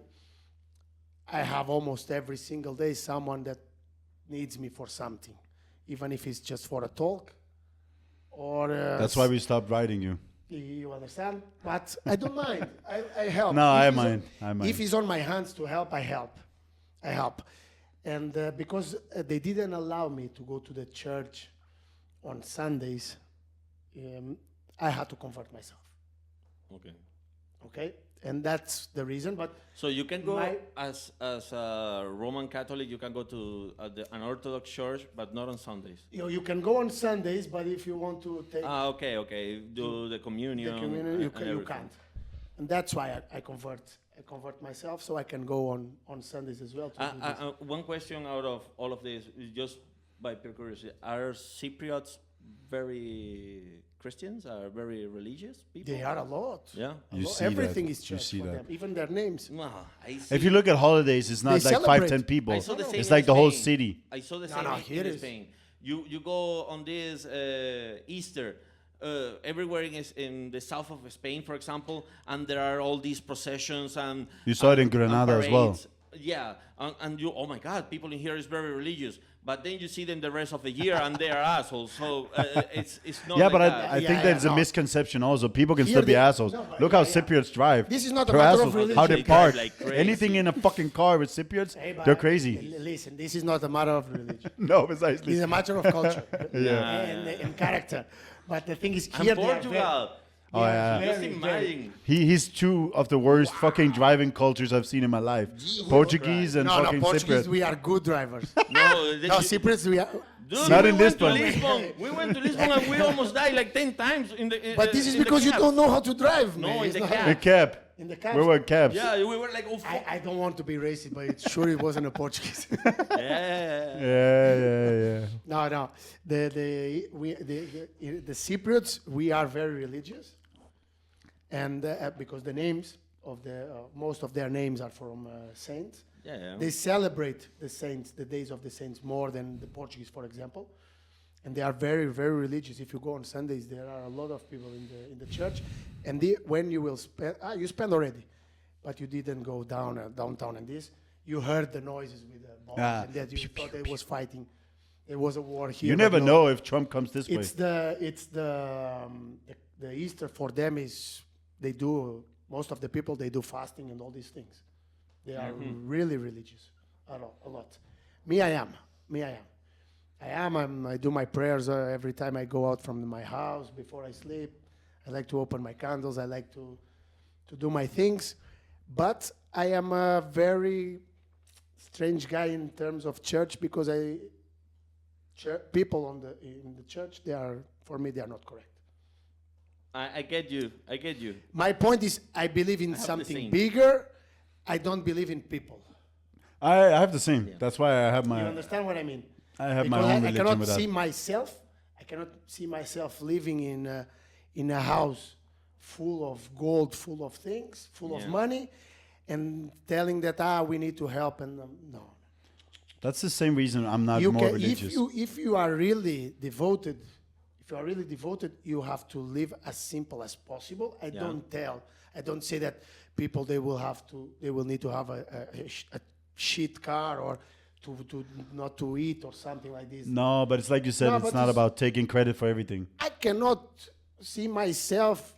I have almost every single day someone that needs me for something, even if it's just for a talk or that's why we stopped writing you. You understand? But I don't mind. I help. No, I mind. If it's on my hands to help, I help. And because they didn't allow me to go to the church on Sundays, I had to convert myself. Okay? And that's the reason. But so you can go as a Roman Catholic, you can go to an Orthodox church, but not on Sundays. You can go on Sundays, but if you want to take okay, do the communion, you can't. And that's why I convert myself, so I can go on Sundays as well. One question out of all of this, is just by pure curiosity: are Cypriots very Christians? Are very religious people? They are a lot. Yeah, everything is church for them, even their names. If you look at holidays, it's not like 5-10 people. It's like the whole city. I saw the same in Spain. You go on this Easter, everywhere in the south of Spain, for example, and there are all these processions and You saw it in Granada as well. parades. Yeah, and you, oh my God, people in here is very religious. But then you see them the rest of the year, and they are assholes. So it's not. Yeah, like but that. I think there's a misconception also. People can Here still be they- assholes. no, but Look how yeah. Cypriots drive. This is not a They're matter of assholes. religion. How They they drive park. like crazy. Anything in a fucking car with Cypriots, Hey, but they're crazy. Listen, this is not a matter of religion. No, precisely. It's a matter of culture and character. But the thing is, And here they are Portugal. Oh, yeah. Just very, imagine. He's two of the worst fucking driving cultures I've seen in my life. Portuguese and no, fucking Portuguese, Cypriot. we are good drivers. No, No, Cypriots, we are. Dude, Not we in went Lisbon. to Lisbon. We went to Lisbon and we almost died like 10 times in the. But this is in the because you cabs. don't know how to drive, No, man. in It's the not- cab. In cab. In the cabs. We were in cabs. Yeah, we were like, oh, fuck. I don't want to be racist, but it's sure it wasn't a Portuguese. Yeah. Yeah. No. The Cypriots, we are very religious, and because the names of the most of their names are from saints. Yeah. They celebrate the saints, the days of the saints, more than the Portuguese, for example. And they are very, very religious. If you go on Sundays, there are a lot of people in the church. And when you will spend, you spend already, but you didn't go downtown and this. You heard the noises with the bombs and that you thought it was fighting. It was a war here. You but never no. know if Trump comes this way. It's the Easter for them is they do most of the people they do fasting and all these things. They are really religious, a lot. Me, I am. I do my prayers every time I go out from my house before I sleep. I like to open my candles. I like to do my things, but I am a very strange guy in terms of church because people in the church for me they are not correct. I get you. My point is I believe in have the something same. bigger. I don't believe in people. I have the same. That's why I have You my. understand what I mean? I have my Because own I religion cannot with see that. myself. I cannot see myself living in a house full of gold, full of things, full of Yeah. money, and telling that we need to help and no. That's the same reason I'm not You more can, religious. if you are really devoted, you have to live as simple as possible. I don't say that people they will need to have a shit car or to not to eat or something like this. No, but it's like you said, No, it's but not it's- about taking credit for everything. I cannot see myself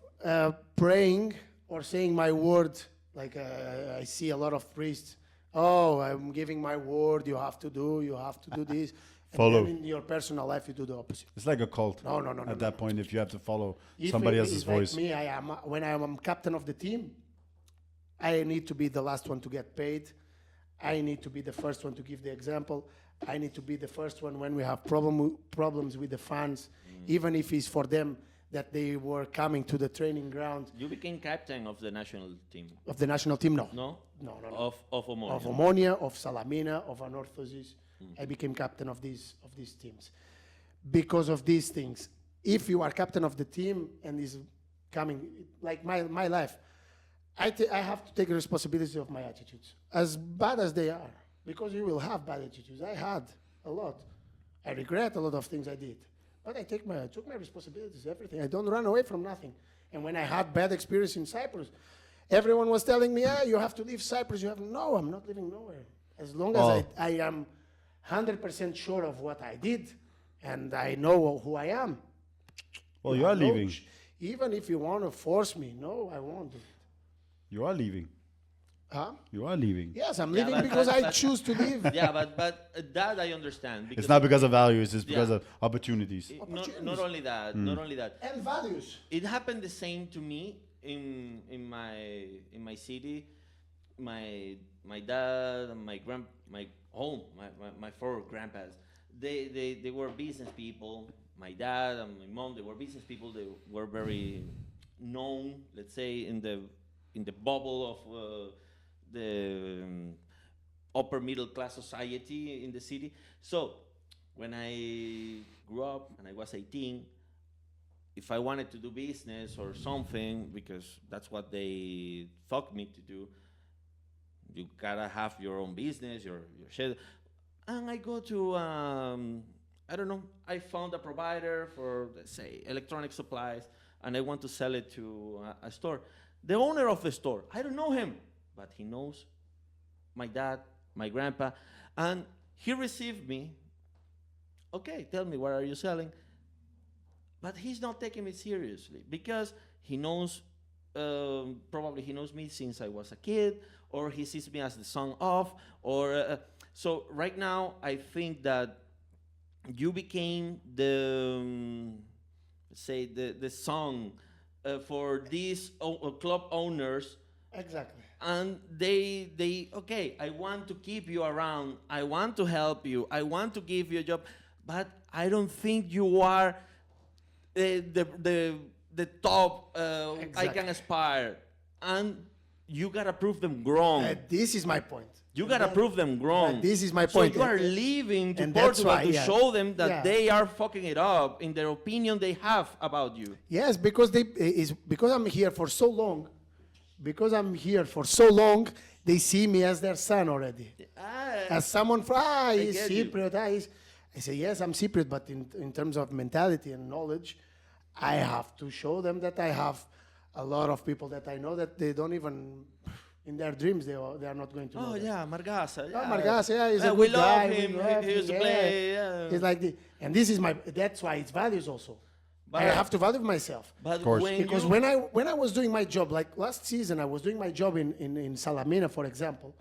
praying or saying my word like I see a lot of priests. Oh, I'm giving my word. You have to do this. And Follow. then in your personal life, you do the opposite. It's like a cult. No. At that point, if you have to follow If somebody it else's is like voice. me, when I am captain of the team, I need to be the last one to get paid. I need to be the first one to give the example. I need to be the first one when we have problems with the fans, even if it's for them that they were coming to the training ground You became captain of the national team. of the national team. No. No? No. Of Omonia. Of Omonia, of Salamina, of Anorthosis. I became captain of these teams. Because of these things, if you are captain of the team and is coming, like my life, I have to take responsibility of my attitudes, as bad as they are, because you will have bad attitudes. I had a lot. I regret a lot of things I did, but I took my responsibilities, everything. I don't run away from nothing. And when I had bad experience in Cyprus, everyone was telling me, you have to leave Cyprus. No, I'm not leaving nowhere. As long as I am 100% sure of what I did, and I know who I am. Well, you are leaving. Even if you want to force me, no, I won't do it. You are leaving. Huh? You are leaving. Yes, I'm Yeah, leaving but- because but- I but- choose to leave. Yeah, but that I understand. Because It's not because of values, it's because Yeah. of opportunities. not only that, not only that. And values. It happened the same to me in my city. My dad and my four grandpas, they were business people. My dad and my mom, they were business people. They were very known, let's say, in the bubble of the upper middle class society in the city. So when I grew up and I was 18, if I wanted to do business or something, because that's what they taught me to do, you gotta have your own business, your shit. And I go to I don't know, I found a provider for, let's say, electronic supplies, and I want to sell it to a store. The owner of the store, I don't know him, but he knows my dad, my grandpa, and he received me. Okay, tell me, what are you selling? But he's not taking me seriously because he knows, probably he knows me since I was a kid, or he sees me as the son of, or so right now I think that you became the, say, the song for these club owners. Exactly. And they okay, I want to keep you around, I want to help you, I want to give you a job, but I don't think you are the top I Exactly. can aspire. And you gotta prove them wrong. This is my point. You gotta prove them wrong. But this is my point. So you are leaving to And that's Portugal why, to yeah. show them that Yeah. they are fucking it up in their opinion they have about you. Yes, because because I'm here for so long. Because I'm here for so long, they see me as their son already. As someone from, he's get you. Cypriot. I say, yes, I'm Cypriot, but in terms of mentality and knowledge, I have to show them that I have a lot of people that I know that they don't even, in their dreams, they are not going to know. Oh that. yeah, Margaça. Oh, Margaça, yeah, he's a we good love guy. him. We love He used to him, play. Yeah. It's like and this is that's why it's values also. But- I have to value myself. But course. Because when I was doing my job, like last season, I was doing my job in Salamina, for example.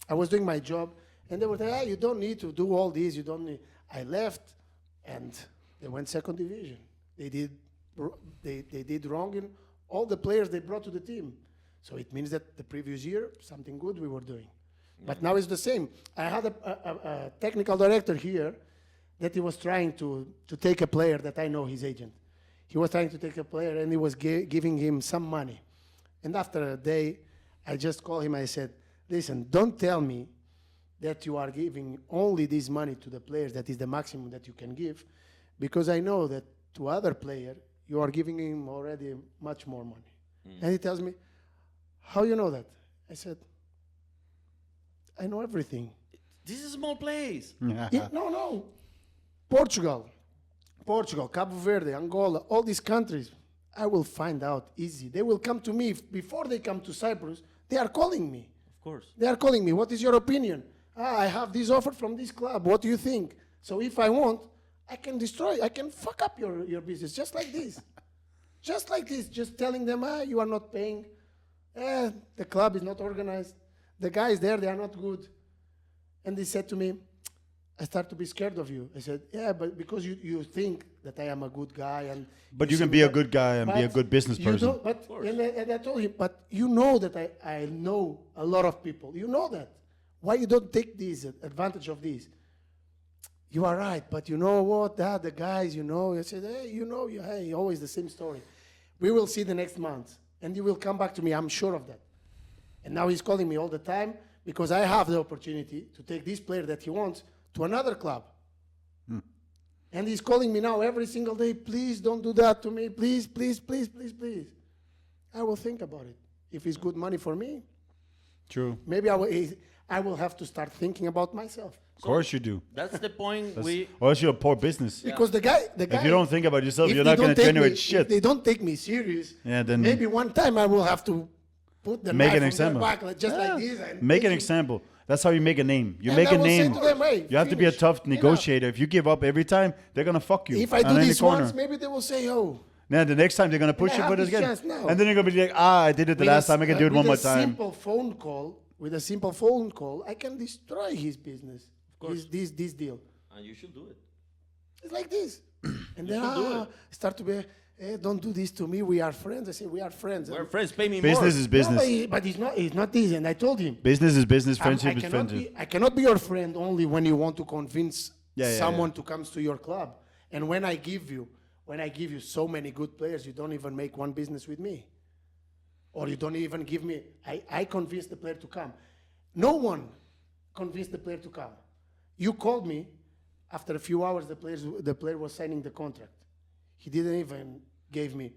I was doing my job, and they were like, you don't need to do all this. You don't need. I left, and they went second division. They did wrong in all the players they brought to the team. So it means that the previous year, something good we were doing. But now it's the same. I had a technical director here that he was trying to take a player that I know his agent. He was trying to take a player, and he was giving him some money. And after a day, I just called him. I said, listen, don't tell me that you are giving only this money to the players, that is the maximum that you can give, because I know that to other player, you are giving him already much more money. And he tells me, how you know that? I said, I know everything. this is a small place. No. Portugal, Cabo Verde, Angola, all these countries, I will find out easy. They will come to me before they come to Cyprus. They are calling me. Of course. They are calling me. What is your opinion? I have this offer from this club. What do you think? So if I want, I can destroy. I can fuck up your business just like this. Just like this. Just telling them, you are not paying. The club is not organized. The guys there, they are not good. And they said to me, I start to be scared of you. I said, yeah, but because you think that I am a good guy. But you can be a good guy and be a good business person. And I told him, but you know that I know a lot of people. You know that. Why you don't take advantage of this? You are right, but you know what? The guys, I said, hey, always the same story. We will see the next month, and you will come back to me. I'm sure of that. And now he's calling me all the time because I have the opportunity to take this player that he wants to another club. And he's calling me now every single day, please don't do that to me. Please, please, please, please, please. I will think about it. If it's good money for me, True. maybe I will have to start thinking about myself. Of course you do. That's the point. Or else you're a poor business. Because the guy, If you don't think about yourself, if you're they not going don't to take generate me- shit. If they don't take me serious, Yeah, then maybe one time I will have to put the Make knife an on example. their back, like, just Yeah. like this. And Make an take it. example. That's how you make a name. You And make I a will say name. to them, hey, You have to be a finish. tough Enough. negotiator. If you give up every time, they're gonna fuck you. If I do on any this corner. once, maybe they will say, oh. Now the next time they're gonna push I you have for it this again, chance now. and then you're gonna be like, I did it the last time. I can do it one more time. With a simple phone call, I can destroy his business. Of course. This deal. And you should do it. It's like this. And then should do it. start to be, don't do this to me. We are friends. I say, we are friends. We're friends. Pay me Business more. is business. No, but it's not this. And I told him, Business is business. I Friendship is cannot friendship. I cannot be your friend only when you want to convince Yeah, someone to come to your club. And when I give you so many good players, you don't even make one business with me. Or you don't even give me, I convinced the player to come. No one convinced the player to come. You called me, after a few hours, the player was signing the contract. He didn't even give me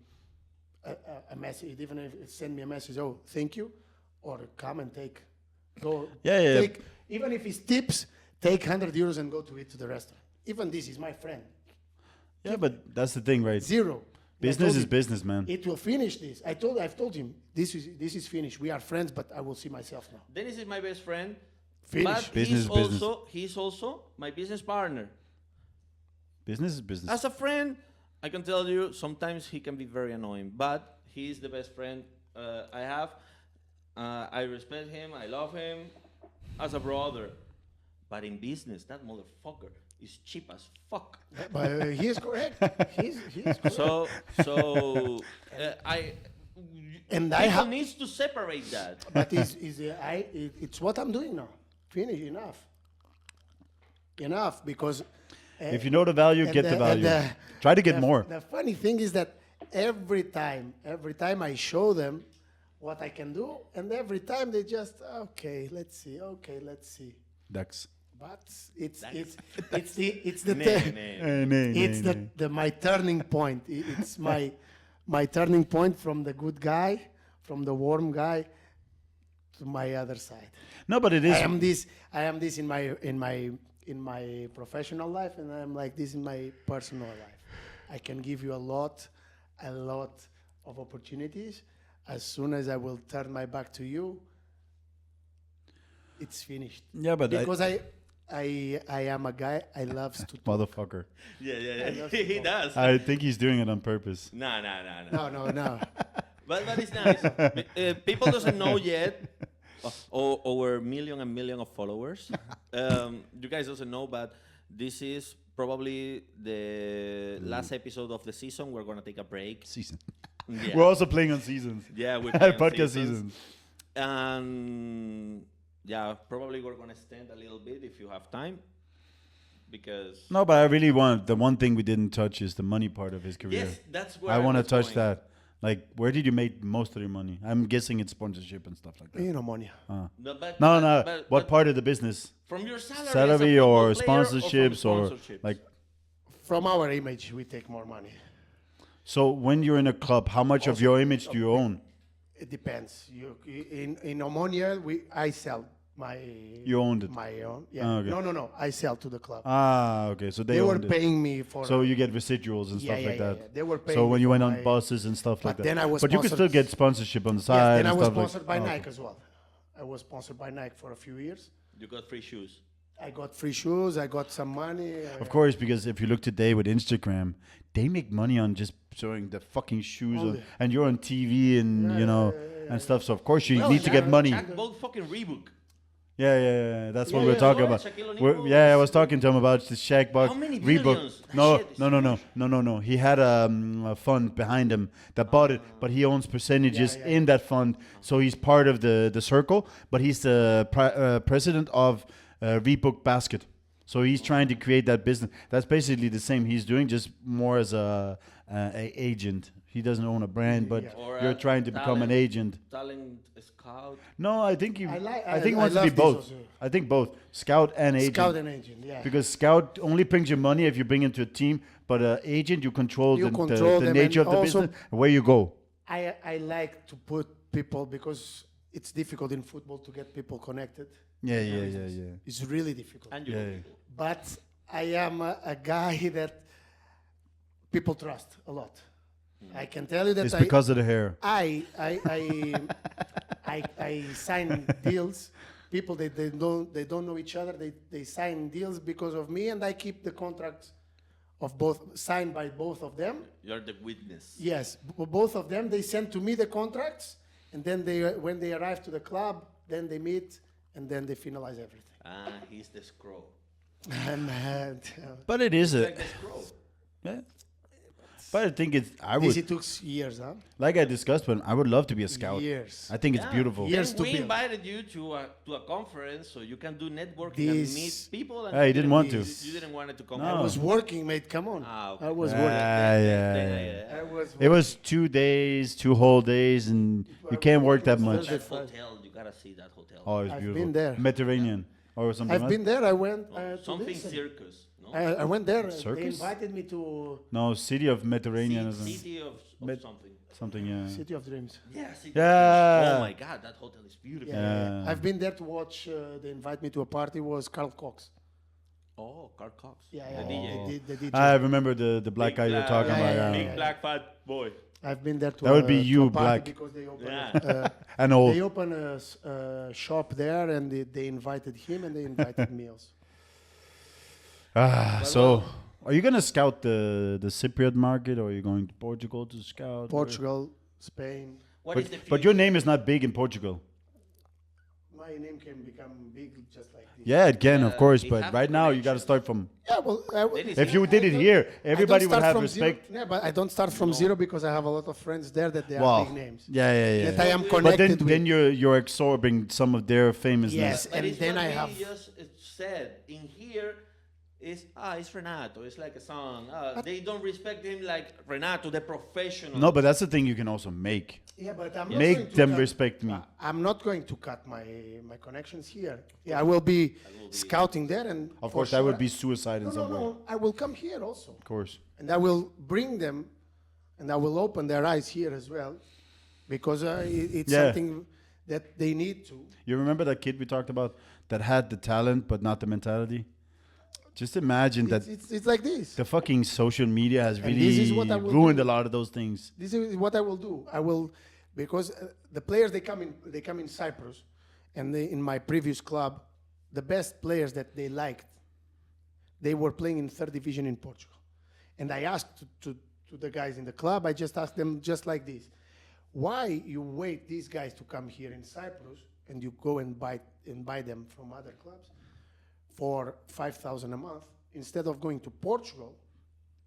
a message. He didn't even send me a message, oh, thank you, or come and go. Yeah. Take, even if it's tips, take 100 euros and go to eat to the restaurant. even this is my friend. Yeah, but that's the thing, right? Zero. Business is business, man. It will finish this. I've told him this is finished. We are friends, but I will see myself now. Dennis is my best friend. Finish. But Business is business. he's also my business partner. Business is business. As a friend, I can tell you sometimes he can be very annoying, but he's the best friend I have. I respect him. I love him as a brother. But in business, that motherfucker is cheap as fuck. But he is correct. He is correct. So people needs to separate that. But it's what I'm doing now. Finish, enough because if you know the value, get the value. Try to get more. The funny thing is that every time I show them what I can do, and every time they just let's see. Ducks. But it's my turning point. It's my turning point from the good guy, from the warm guy, to my other side. No, but it is. I am this in my professional life, and I am like this in my personal life. I can give you a lot of opportunities. As soon as I will turn my back to you, it's finished. Yeah, but because I am a guy. I loves to talk. Motherfucker. Yeah. He does. I think he's doing it on purpose. No. No. But it's nice. People doesn't know yet. Our million of followers. You guys doesn't know, but this is probably the last episode of the season. We're gonna take a break. Season. Yeah. We're also playing on seasons. Yeah, we're playing podcast seasons. seasons. And yeah, probably we're gonna extend a little bit if you have time. Because No, but I really want the one thing we didn't touch is the money part of his career. yes, that's where I want to was touch going. that. Like, where did you make most of your money? I'm guessing it's sponsorship and stuff like that. You know, money. No, No. What part of the business? From your salary, Salary as a or football player sponsorships or or from sponsorships? like. From our image, we take more money. So when you're in a club, how much of your image do you own? It depends. In Omonia, I sell my. You owned it. My own. Yeah. Oh, okay. No. I sell to the club. Okay. So they were owned it. paying me for. So you get residuals and Yeah, stuff like yeah, that. yeah. They were paying So when me you for went on my- buses and stuff like But that. then I was But you could still sponsored- get sponsorship on the Yes, side. then I and was stuff sponsored by like. Nike as well. I was sponsored by Nike for a few years. You got free shoes. I got free shoes. I got some money. Of course, because if you look today with Instagram, they make money on just showing the fucking shoes, Only. and you're on TV and and stuff. So of course you Well, need to get money. Shaq bought fucking Reebok. Yeah. That's what Yeah, we're yeah. talking Well, about. Shaquille O'Neal I was- was talking to him about the Shaq Buck How many Reebok. billions? That No, shit is no. He had a fund behind him that bought it, but he owns percentages in that fund, so he's part of the circle. But he's the president of Reebok Basket. So he's trying to create that business. That's basically the same he's doing, just more as a agent. He doesn't own a brand, but Or you're a trying to become an talent- agent. Talent scout. No, I think I think he I wants to be love this both. also. I think both, scout and agent. Scout and agent. Yeah. Because scout only brings you money if you bring into a team, but agent you control You the control them, nature of and the also- business, and where you go. I like to put people because it's difficult in football to get people connected. Yeah. It's really difficult. And you. Yeah. But I am a guy that people trust a lot. I can tell you that It's because of the hair. I sign deals. People they don't know each other. They sign deals because of me, and I keep the contracts of both signed by both of them. You're the witness. Yes, both of them. They send to me the contracts, and then when they arrive to the club, then they meet, and then they finalize everything. He's the scroll. But it is Like the scroll. yeah. But I think It took years, huh? like I discussed, but I would love to be a scout. Years. I think it's Yeah. beautiful. Years Then to we build. invited you to a conference so you can do networking and This- meet people. And Yeah, he didn't want to. You didn't want it to come. No. I was working, mate. Come on. Okay. I was Ah, working. yeah. I was. It was 2 days, 2 whole days, and you can't work that much. That hotel, you gotta see that hotel. Oh, it's I've beautiful. been there. Mediterranean or something. I've like been there. I went to Something this. circus. No, I went there. They Circus? invited me to No, City of Mediterranean or something. city of Med- something. Something, yeah. City of Dreams. Yeah, city. Yeah. Oh my God, that hotel is beautiful. Yeah. Yeah. I've been there to watch. They invite me to a party. Was Carl Cox. Oh, Carl Cox. Yeah, The yeah. DJ. The DJ. I remember the black guy you're talking about. yeah, Big yeah. black fat boy. I've been there to. That would be to you, a party Black. because they open. Yeah. And old. They open a shop there, and they invited him, and they invited me also. So, are you gonna scout the Cypriot market, or are you going to Portugal to scout? Portugal, Spain. What is the future? But your name is not big in Portugal. My name can become big just like this. Yeah, it can, of course. it But have right to now, you mention. got to start from. Yeah, well, If you did it here, everybody would have respect. Yeah, but I don't start from zero because I have a lot of friends there that they are Wow. big names. Yeah, yeah, yeah. That I am But connected then with. you're absorbing some of their famousness. Yes, But and it's then what I we have. just said in here. It's Renato. It's like a song. They don't respect him like Renato, the professional. No, but that's the thing you can also make. Yeah, but I'm not going Make to them cut- respect me. I'm not going to cut my connections here. Yeah, I will be scouting there, and Of for course, that sure would be suicide in No, some way. no, I will come here also, Of course. and I will bring them, and I will open their eyes here as well, because it's Yeah. something that they need to. You remember that kid we talked about that had the talent but not the mentality? Just imagine that It's like this. the fucking social media has And really this is what I will ruined do. a lot of those things. This is what I will do. I will, because the players they come in Cyprus, and in my previous club, the best players that they liked, they were playing in third division in Portugal, and I asked to the guys in the club. I just asked them just like this: why you wait these guys to come here in Cyprus, and you go and buy them from other clubs for 5,000 a month instead of going to Portugal,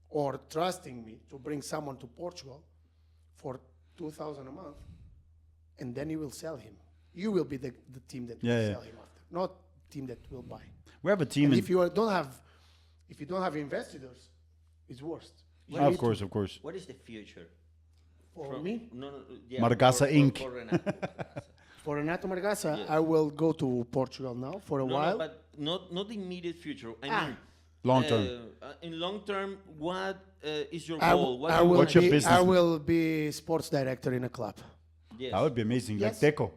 or trusting me to bring someone to Portugal for 2,000 a month, and then you will sell him. You will be the team that will Yeah. sell him after, not team that will buy. We have a team. And In, if you don't have investors, it's worst. You of need course, of course. What is the future? For me, No, yeah, Margaça Inc. For Renato. for Renato Margaça, Yes. I will go to Portugal now for a No, while. but not the immediate future. I mean, Long term. In long term, what is your I goal? will, I will What's your be, business? I will be sports director in a club. Yes. That would be amazing. Yes. Like Deco.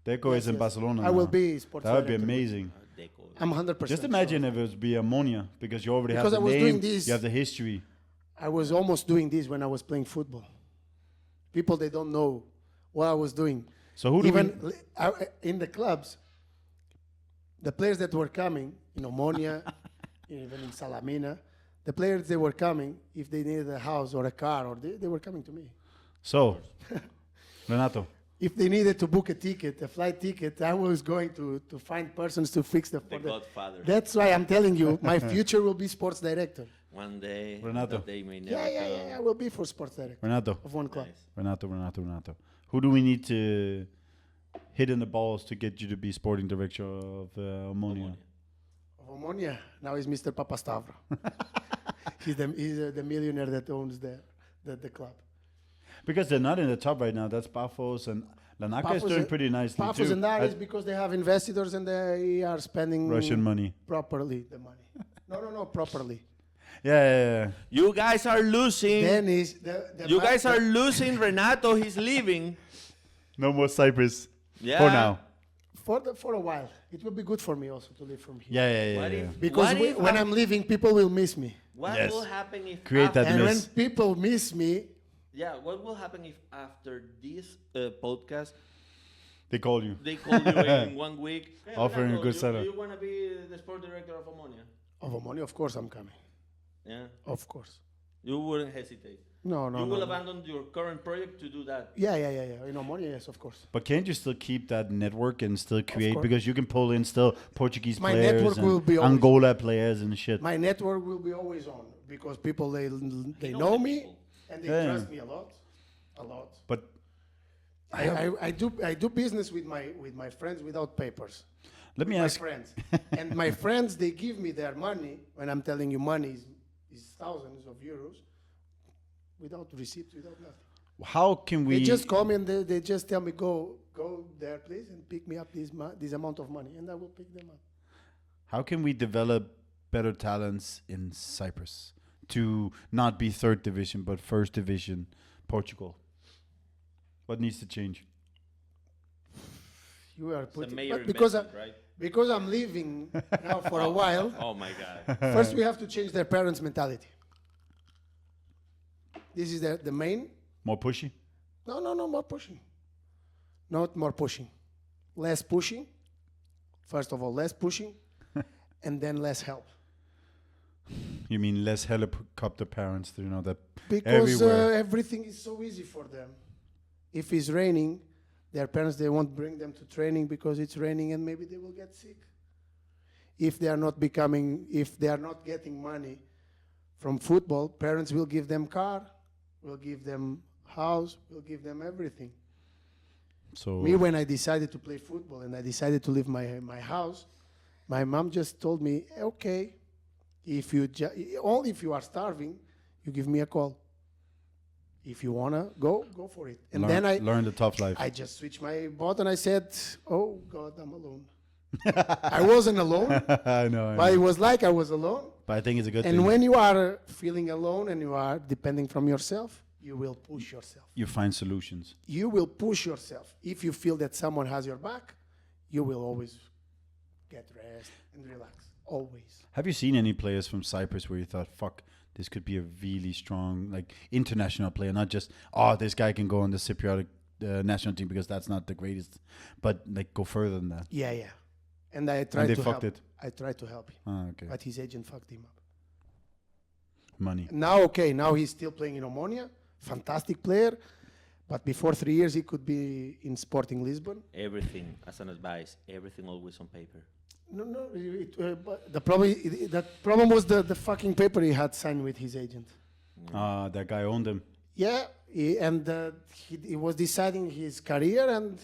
Deco Yes, is in yes. Barcelona. I will now. be sports That would be director. amazing. Deco. I'm 100%. Just imagine if it would be ammonia because you already Because have I the was doing name, this- you have the history. I was almost doing this when I was playing football. People, they don't know what I was doing. So who do Even we? in the clubs, the players that were coming in Omonia, even in Salamina, the players they were coming, if they needed a house or a car, or they were coming to me. So, Renato, If they needed to book a ticket, a flight ticket, I was going to find persons to fix The for Godfather. That's why I'm telling you, my future will be sports director. One day, Renato. that day may never Yeah, I will be for sports director Renato, of one club. Nice. Renato. Who do we need to hit in the balls to get you to be sporting director of Ammonia? Of Omonia, now he's Mr. Papastavro. he's the millionaire that owns the club. Because they're not in the top right now. That's Pafos and Lanaka is Pafos doing and- pretty nicely Pafos too. and that is because they have investors and they are spending Russian money. properly the money. No, properly. Yeah. You guys are losing. Then is the You ba- guys are the- losing. Renato, he's leaving. No more Cyprus Yeah. for now. for a while. It will be good for me also to live from here. Yeah. What if- Because what if when I'm leaving, people will miss me. What Yes. will happen if Create that after, And when miss. people miss me, Yeah, what will happen if after this podcast They call you. they call you in 1 week? Hey, Offering a Renato, good setup. You want to be the sport director of Ammonia? of Omonia, of course I'm coming. Yeah. Of course. You wouldn't hesitate. No. You will no. abandon your current project to do that. Yeah. In Omonia, yes, of course. But can't you still keep that network and still create? course. Because you can pull in still Portuguese My players network and will be always- Angola players and shit. My network will be always on because people they You know the me people. and they Yeah. trust me a lot. But I do business with my friends without papers. let me My ask. friends. And my friends, they give me their money when I'm telling you money is thousands of euros without receipts, without nothing. How can we? They just call me and they just tell me go there please and pick me up this amount of money, and I will pick them up. How can we develop better talents in Cyprus to not be third division but first division Portugal? What needs to change? You are It's a putting major but because investment, right? Because I'm leaving now for a while, Oh my God. first we have to change their parents' mentality. This is the main. More pushy. No, more pushing. Not more pushing. Less pushing. First of all, less pushing, and then less help. You mean less helicopter parents? You know that Because everywhere. everything is so easy for them. If it's raining, their parents, they won't bring them to training because it's raining and maybe they will get sick. If they are not getting money from football, parents will give them car, will give them house, will give them everything. So Me, when I decided to play football and I decided to leave my house, my mom just told me, okay, if you are starving, you give me a call. If you wanna go for it. And then learn the tough life. I just switched my button. I said, oh God, I'm alone. I wasn't alone, I know. but it was like I was alone. But I think it's a good And thing. when you are feeling alone and you are depending from yourself, you will push yourself. You find solutions. You will push yourself. If you feel that someone has your back, you will always get rest and relax. Always. Have you seen any players from Cyprus where you thought, fuck, this could be a really strong, like, international player, not just, oh, this guy can go on the Cypriot national team because that's not the greatest, but like go further than that. Yeah. And I tried they to fucked help. it. I tried to help him, Ah, okay. but his agent fucked him up. Money. Now he's still playing in Omonia. Fantastic player. But before 3 years, he could be in Sporting Lisbon. Everything, as an advice, everything always on paper. No. But the problem was the fucking paper he had signed with his agent. That guy owned him. Yeah, he was deciding his career, and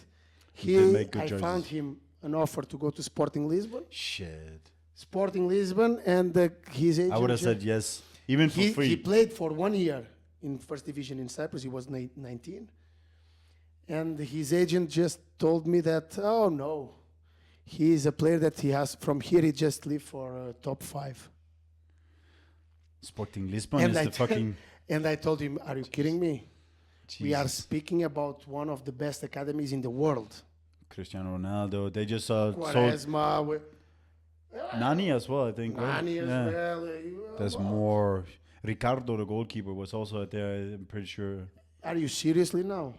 didn't make good I choices. found him an offer to go to Sporting Lisbon. Shit. Sporting Lisbon, and his agent. I would have said yes, even for free. He played for 1 year in first division in Cyprus. He was 19. And his agent just told me that, oh no, he is a player that he has from here. He just live for top 5. Sporting Lisbon And is I the fucking... and I told him, are you kidding me? We are Jesus. speaking about one of the best academies in the world. Cristiano Ronaldo. They just sold Quaresma, Nani as well, I think. right? Nani as Yeah. well. There's more. Ricardo, the goalkeeper, was also there. I'm pretty sure. Are you seriously now?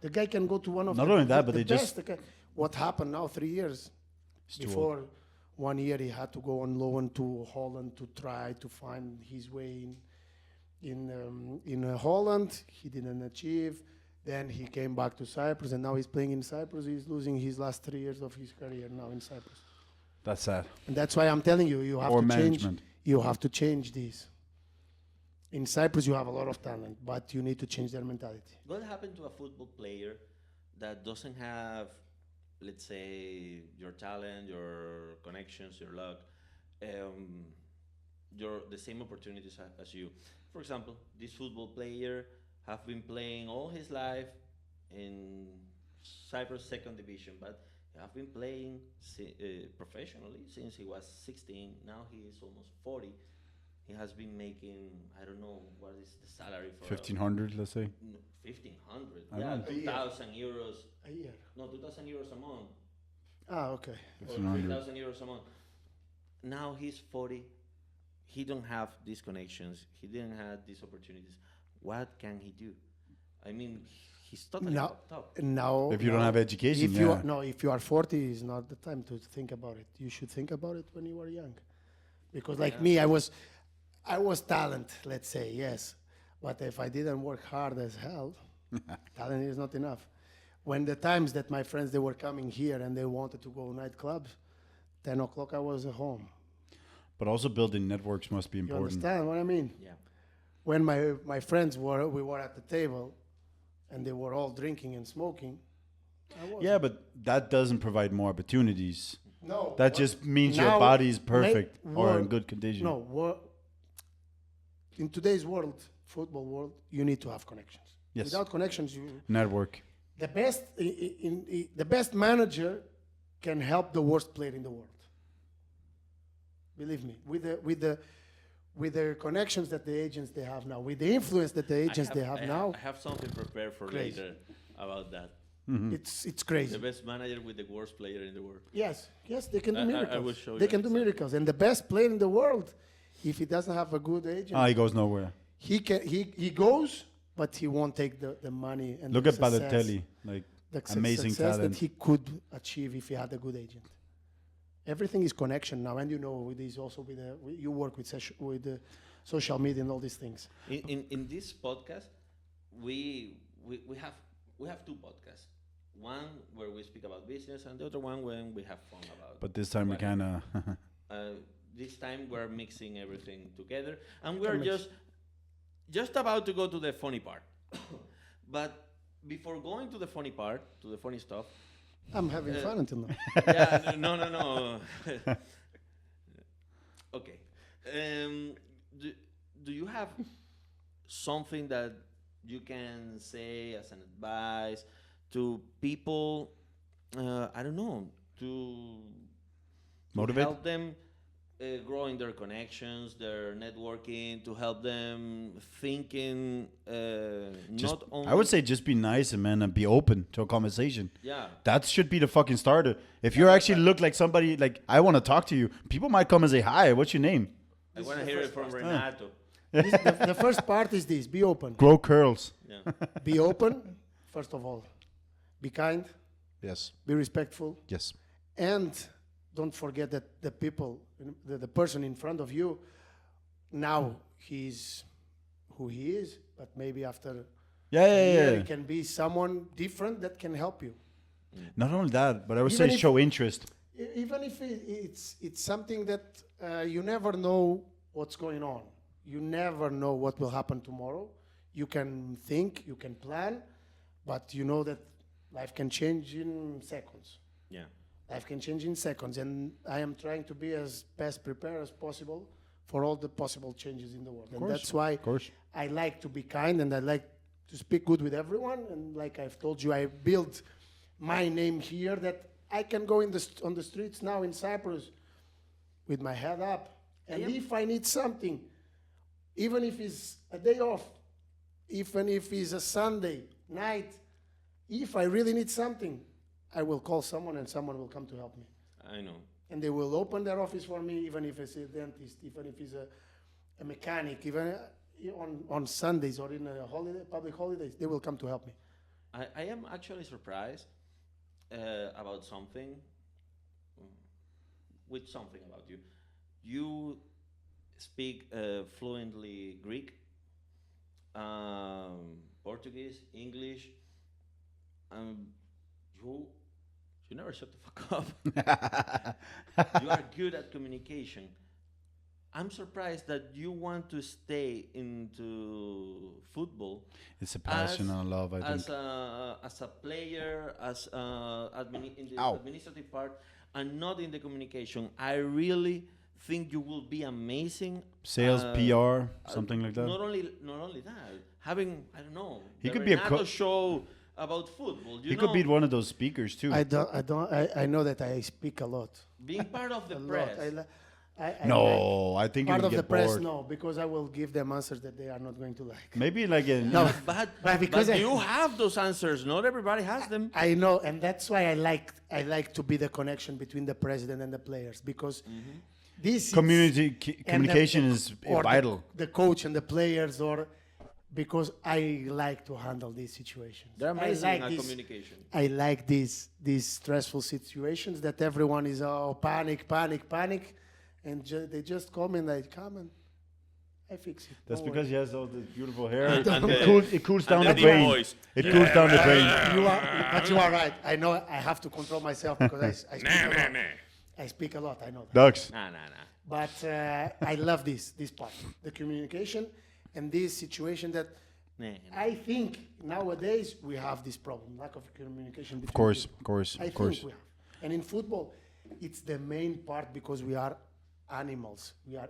The guy can go to one of Not the, only that, the but they best just- What happened now? 3 years It's too before 1 year, he had to go on loan to Holland to try to find his way in Holland. He didn't achieve. Then he came back to Cyprus, and now he's playing in Cyprus. He's losing his last 3 years of his career now in Cyprus. That's sad. And that's why I'm telling you, you have Or to management. change. You have to change this. In Cyprus, you have a lot of talent, but you need to change their mentality. What happened to a football player that doesn't have, let's say, your talent, your connections, your luck, the same opportunities as you? For example, this football player have been playing all his life in Cyprus second division, but he have been playing professionally since he was 16. Now he is almost 40. He has been making, I don't know, what is the salary for 1,500, let's say. 1,500. I Yeah, know. 2,000 euros. A year. No, 2,000 euros a month. Okay. Or 1,500. 3,000 euros a month. Now he's 40. He don't have these connections. He didn't have these opportunities. What can he do? I mean, he's totally Now, fucked up. now, If you don't have education, if you yeah. are, no, if you are 40, is not the time to think about it. You should think about it when you are young, because like me, I was talent, let's say, yes, but if I didn't work hard as hell, talent is not enough. When the times that my friends they were coming here and they wanted to go nightclubs, 10 o'clock I was at home. But also building networks must be You important. understand what I mean? Yeah. When my friends we were at the table, and they were all drinking and smoking. I wasn't. Yeah, but that doesn't provide more opportunities. No. That what- just means your now body is make perfect or in world- good condition. No, in today's world, football world, you need to have connections. Yes. Without connections, you Network. the best the best manager can help the worst player in the world. Believe me, with the connections that the agents they have now, with the influence that the agents they have now. I have something prepared for Crazy. later about that. It's crazy. The best manager with the worst player in the world. Yes, they can do I miracles. will show They you can do exactly. miracles. And the best player in the world, if he doesn't have a good agent, He goes nowhere. he goes, but he won't take the money and Look the at success, Balotelli, like the amazing success talent. that he could achieve if he had a good agent. Everything is connection now, and you know with this also you work with the social media and all these things. In this podcast, we have two podcasts. One where we speak about business, and the other one when we have fun about. But this time we whatever. kind of. This time we're mixing everything together, and we're just about to go to the funny part. But before going to the funny part, to the funny stuff. I'm having fun until now. Yeah, no. Okay. Do you have something that you can say as an advice to people? I don't know, to Motivate? help them growing their connections, their networking, to help them thinking. Not only. I would say just be nice and be open to a conversation. Yeah. That should be the fucking starter. If you actually look like somebody, like, I want to talk to you, people might come and say, hi, what's your name? I want to hear it from Renato. The first part is this: be open. Grow curls. Yeah. Be open, first of all. Be kind. Yes. Be respectful. Yes. And don't forget that the person in front of you, now he's who he is, but maybe after a year, he can be someone different that can help you. Not only that, but I would Even say if- show interest. Even if it's something that you never know what's going on. You never know what will happen tomorrow. You can think, you can plan, but you know that life can change in seconds. Yeah. Life can change in seconds, and I am trying to be as best prepared as possible for all the possible changes in the world. And that's why course. I like to be kind, and I like to speak good with everyone. And like I've told you, I built my name here that I can go on the streets now in Cyprus with my head up. And if I need something, even if it's a day off, even if it's a Sunday night, if I really need something, I will call someone and someone will come to help me. I know. And they will open their office for me, even if it's a dentist, even if it's a mechanic, even on Sundays or in a public holidays, they will come to help me. I am actually surprised about something, with something about you. You speak fluently Greek, Portuguese, English. You never shut the fuck up. You are good at communication. I'm surprised that you want to stay into football. It's a passion and a love, I think. As a player, in the Ow. administrative part, and not in the communication. I really think you will be amazing. Sales, PR, something like that. Not only that, having, I don't know, He the could be a Renato co- show about football. He could be one of those speakers too. I know that I speak a lot. being part of the A lot. press. No, I think you Part would of the get press, bored. no, because I will give them answers that they are not going to like. Maybe like a But because you have those answers. Not everybody has them. I know, and that's why I like to be the connection between the president and the players, because this is- communication is or vital. The coach and the players, or because I like to handle these situations. They're amazing I like at this- communication. I like these stressful situations that everyone is panic, and they just come and I fix it. That's Don't because worry. he has all this beautiful hair. And It cools down the the deep brain. voice. It cools down the brain. But you are right. I know I have to control myself because I speak a lot. I speak a lot. I know that. Ducks. Nah. But I love this part, the communication, and this situation that Nah. I think nowadays we have this problem, lack of communication between Of course, people. of course, I of course. think we have. And in football, it's the main part because we are animals. We are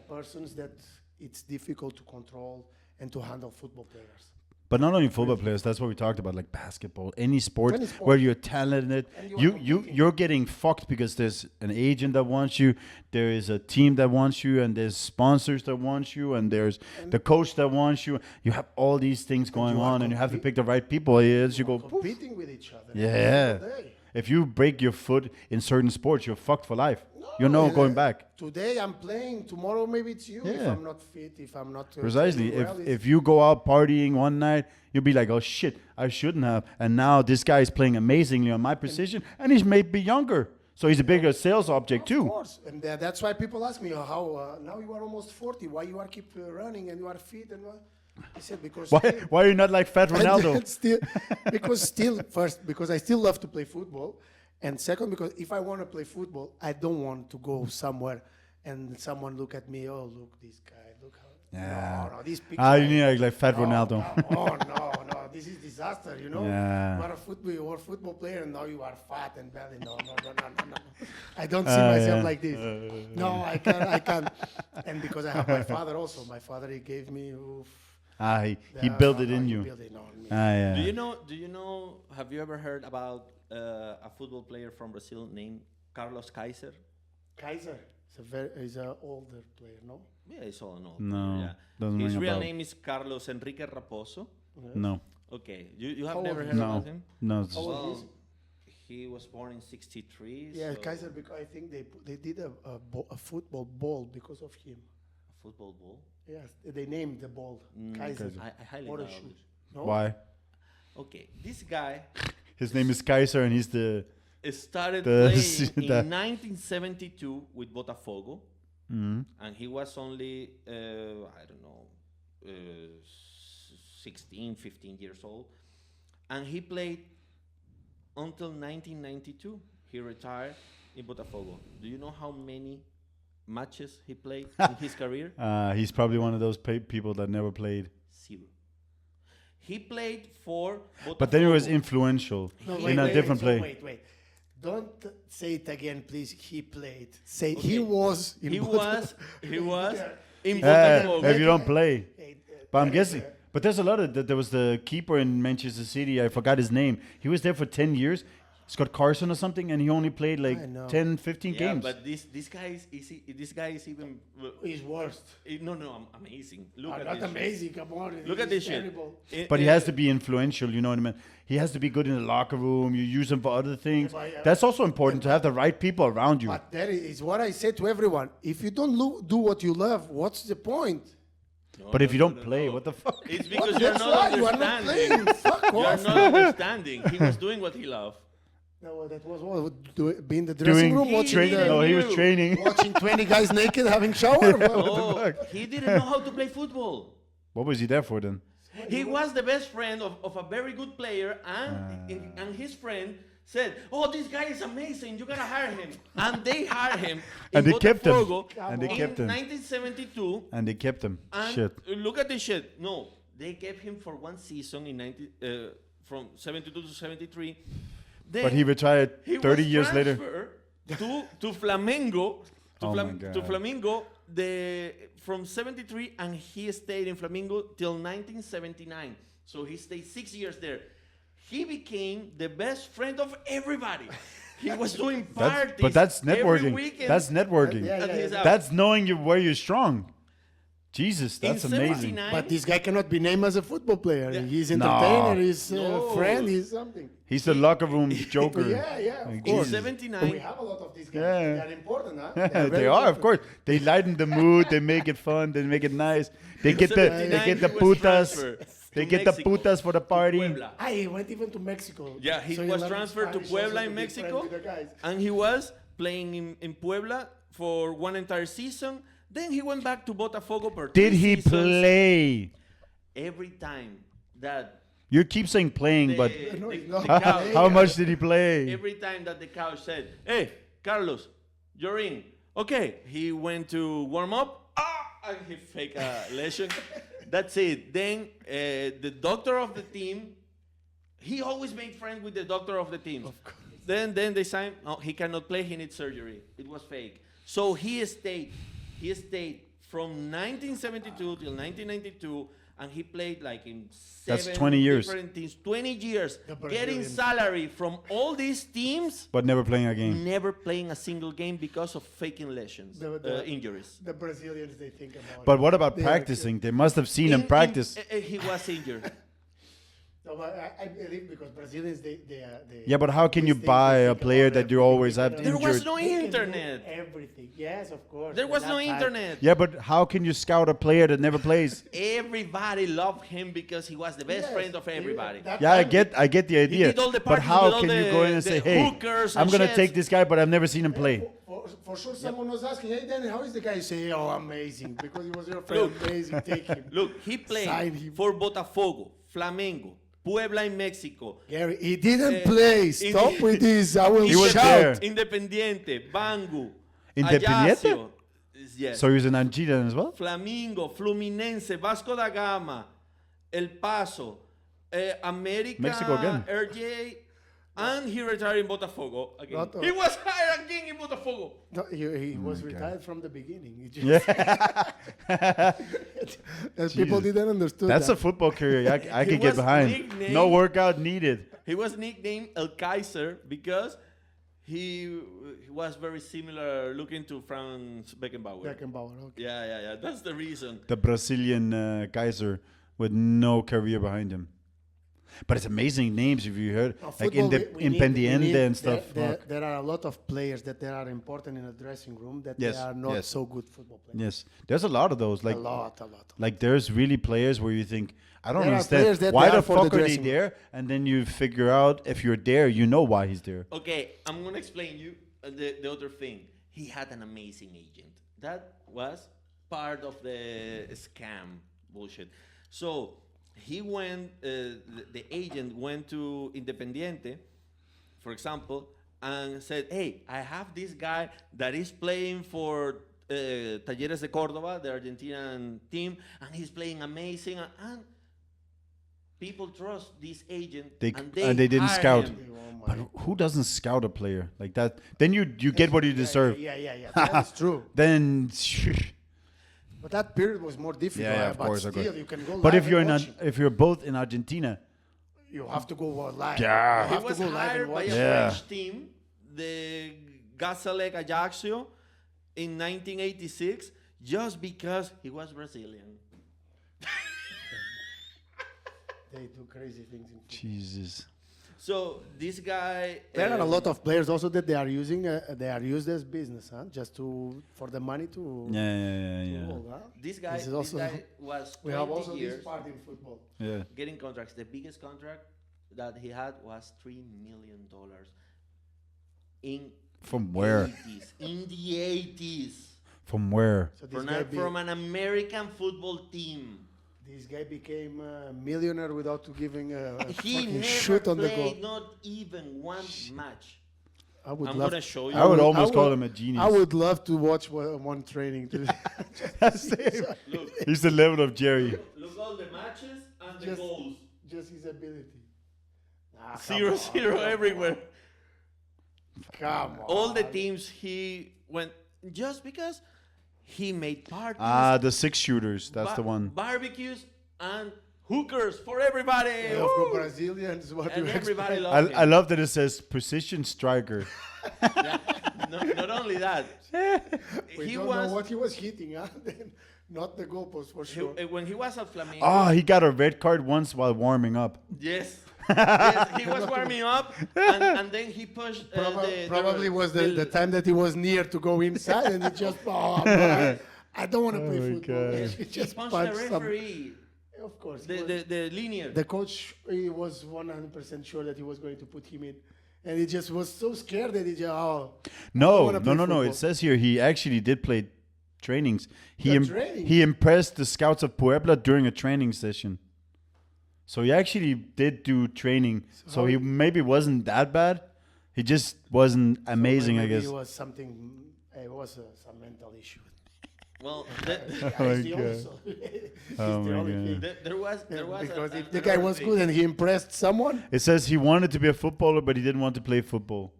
persons that it's difficult to control and to handle football players. But not only football players, that's what we talked about, like basketball, any sport, Any sport. where you're talented, And you are competing. you're getting fucked because there's an agent that wants you, there is a team that wants you, and there's sponsors that want you, and there's the coach that wants you. You have all these things going you are on, and you have to pick the right people. As you go, poof. Competing with each other. Yeah. every day. If you break your foot in certain sports, you're fucked for life. You're no going back. Today I'm playing. Tomorrow maybe it's you. If Yeah. I'm not fit, if I'm not Precisely. training well, If you go out partying one night, you'll be like, oh shit, I shouldn't have. And now this guy is playing amazingly on my position, and he's maybe younger. So he's a bigger sales object of too. course, and that's why people ask me how now you are almost 40. Why you are keep running and you are fit and what? I said because Why are you not like Fat Ronaldo? Because I still love to play football, and second because if I want to play football, I don't want to go somewhere and someone look at me. Oh, look this guy, look how. Yeah. No, these pictures. Ah, you need like Fat Ronaldo. Oh no, this is disaster. You know, Yeah. you are a football player, and now you are fat and belly. No. I don't see myself like this. No, I can't. And because I have my father also. My father, he gave me. He built it in he you. built it on me. Do Yeah. you know? Have you ever heard about a football player from Brazil named Carlos Kaiser? Kaiser is an older player, no? Yeah, it's all no. No, Yeah. doesn't His ring a real bell. name is Carlos Enrique Raposo. No. Okay, you have How never old heard is about No. him? No. it's- How old is He was born in '63. Yeah, so Kaiser. Because I think they did a football ball because of him. a football ball. Yes, they named the ball Kaiser. I highly What a doubt shoot. it. No? Why? Okay, this guy His name is Kaiser, and he's the. started The- playing the- in 1972 with Botafogo, and he was only I don't know 16, 15 years old, and he played until 1992. He retired in Botafogo. Do you know how many matches he played in his career? He's probably one of those people that never played. 0. He played for Botafogo. But then he was influential No, in a different play. Wait. Don't say it again, please. He played. Say he was. In He Botafogo. was in If Botafogo. you don't play. Hey, But I'm guessing. But there's a lot of. There was the keeper in Manchester City. I forgot his name. He was there for 10 years. Scott Carson or something, and he only played like I know. 10, 15 Yeah, games. but this guy is even He's worst. I'm amazing. Look Not at this shit. amazing. Come on. Look at he's this terrible. shit. But he has to be influential, you know what I mean? He has to be good in the locker room. You use him for other things. but, That's also important to have the right people around you. But that is what I say to everyone. If you don't do what you love, what's the point? But if you don't play, what the fuck? It's because you're That's not why you are not understanding. playing. Fuck You're off. not understanding. He was doing what he loved. No, that was what? Be in the dressing room watching, training. No, he was You. training. watching 20 guys naked having shower. Oh, he didn't know how to play football. What was he there for then? He was the best friend of a very good player, and his friend said, "Oh, this guy is amazing. You gotta hire him." And they hired him. And in they kept him. Botafogo And they in kept him. 1972. And they kept him. And Shit. look at this shit. No, they kept him for one season in from 72 to 73. Then But he retired he 30 was years later. transferred to Flamengo. Oh my To God. Flamengo from 73, and he stayed in Flamengo till 1979. So he stayed 6 years there. He became the best friend of everybody. He was doing parties. But that's every networking. weekend That's networking. Yeah, at his house. That's knowing where you're strong. Jesus, In that's amazing. 79, But this guy cannot be named as a football player. Yeah. He's No. entertainer, he's No. friend, he's something. He's the locker room joker. Yeah, of in course. 79, We have a lot of these guys. Yeah. They are important, huh? They very are, of important. course. They lighten the mood. They make it fun. They make it nice. They get the 79 he was putas. transferred They to get the Mexico, putas for the to party. Puebla. He went even to Mexico. Yeah, he So was learned transferred to Spanish Puebla also in to be friends Mexico, with the guys. and he was playing in Puebla for one entire season. Then he went back to Botafogo for Did 3 he seasons. play? Every time that You keep saying playing, but No, the no. couch, how much did he play? every time that the couch said, "Hey, Carlos, you're in." Okay, he went to warm up, and he fake a lesion. That's it. Then the doctor of the team, he always made friends with the doctor of the team. Of course. Then they signed, no, he cannot play, he needs surgery. It was fake. So he stayed from 1972 till 1992, and he played like in That's 7 20 years. different teams, 20 years, The getting Brazilians. salary from all these teams, But never playing a game. never playing a single game because of faking lesions, injuries. The Brazilians, they think about. But what about They are practicing? They must have seen him practice. He was injured. No, but I believe because Brazilians, they are. Yeah, but how can you buy a player that you always have There was injured? no They can do internet. Everything. Yes, of course. There at was that no time. internet. Yeah, but how can you scout a player that never plays? Everybody loved him because he was the best Yes, friend of everybody. that Yeah, time, I get the idea. did all the But parties how with all can you the- go in and the say, hey, hookers I'm and gonna shits. take this guy, but I've never seen him play? For sure, someone was asking, hey, Danny, how is the guy? You say, oh, amazing, because he was your friend. Look. Amazing, take him. Look, he played Sign him. for Botafogo, Flamengo, Puebla in Mexico, Gary, he didn't play. in- Stop with this. I will He was shout. there. Independiente, Bangu, Independiente? Ajaccio, yes, So he was an Argentinian as well? Flamingo, Fluminense, Vasco da Gama, El Paso, America, Mexico again. RJ, and he retired in Botafogo again. Not- He was hired again in Botafogo. No, he was retired from the beginning. He just, Yeah. and people didn't understand That's that. a football career I He could get was behind. nicknamed- No workout needed. He was nicknamed El Kaiser because he was very similar looking to Franz Beckenbauer. Beckenbauer, okay. Yeah. That's the reason. The Brazilian Kaiser with no career behind him. But it's amazing names if you heard. Now, Like football, Independiente and stuff. Fuck. There are a lot of players that they are important in a dressing room that Yes, they are not yes. so good football players. Yes. There's a lot of those. Like a lot. Like there's really players where you think, I don't There are understand. players that Why they the are for the fuck are they dressing room. there? And then you figure out if you're there, you know why he's there. Okay, I'm gonna explain you the other thing. He had an amazing agent. That was part of the scam bullshit. So he went. The agent went to Independiente, for example, and said, "Hey, I have this guy that is playing for Talleres de Córdoba, the Argentinian team, and he's playing amazing." And people trust this agent, And they didn't hire scout. him. Oh But who doesn't scout a player like that? Then you get what you deserve. Yeah. That's true. Then, But that period was more difficult. yeah, of but course, still, you can go But live if you're and in, watch him. if you're both in Argentina, You have to go live. Yeah. You He have to was go live hired and by watch. a Yeah. French team, the Gazalec Ajaccio, in 1986, just because he was Brazilian. They do crazy things in football. Jesus. So this guy. There are a lot of players also that they are using. They are used as business, huh? Just for the money to. Yeah. go, huh? This guy, This is also- was We have 20 also years this part in football. Yeah. getting contracts. The biggest contract that he had was $3 million in From where? 80s. In the 80s. From where? So this From, guy, from an American football team. this guy became a millionaire without giving a He fucking never shoot on the played goal. not even one match. I would I'm love. gonna show you. I would would- almost I call would- him a genius. I would love to watch one training. Look, He's the level of Jerry. look all the matches and the Just- goals. Just his ability. Nah, 0-0 everywhere. Come on. All the teams he went just because he made parties. The 6-shooters. That's the one. Barbecues and hookers for everybody. Yeah, of course, Brazilians. What And you everybody expect? loved him. I love that it says precision striker. Not only that, We he don't was know what he was hitting, huh? Then not the goalpost for sure. when he was at Flamengo. Oh, he got a red card once while warming up. Yes. Yes, he was warming up, and then he pushed. Probably was the time that he was near to go inside, and he just, I don't want to play my football. God. He He just punched the punched some. referee. Of course. he was- The linear. The coach, he was 100% sure that he was going to put him in. And he just was so scared that he just, No, wanna play no. football. It says here he actually did play trainings. Training? He impressed the scouts of Puebla during a training session. So he actually did do training. So he maybe wasn't that bad. He just wasn't amazing, I maybe guess. It was something, it was some mental issue. Well, my It's the God. only so- it's Oh the my only God. thing. there was Because a- if the guy was good and he impressed someone, It says he wanted to be a footballer, but he didn't want to play football.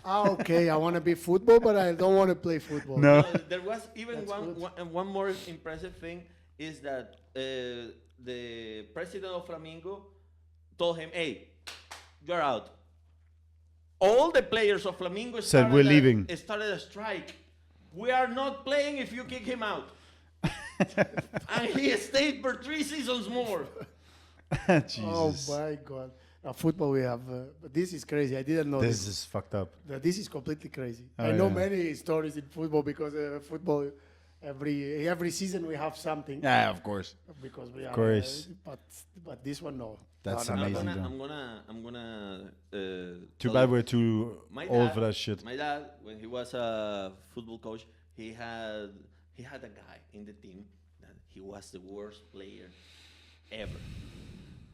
Okay, I want to be football, but I don't want to play football. No. There was even That's good. one more impressive thing is that the president of Flamingo told him, "Hey, you're out." All the players of Flamingo Said, "We're leaving." Started a strike. We are not playing if you kick him out. And he stayed for 3 seasons more. Jesus. Oh my God. Football we have, but this is crazy. I didn't know This is fucked up. This is completely crazy. Oh, I know yeah. many stories in football because football every season we have something. Yeah, of course. Because we are. course. But this one no. That's No, no, no, amazing. no. John. I'm gonna. Too tell bad you. we're too My old dad- for that shit. My dad, when he was a football coach, he had a guy in the team that he was the worst player ever,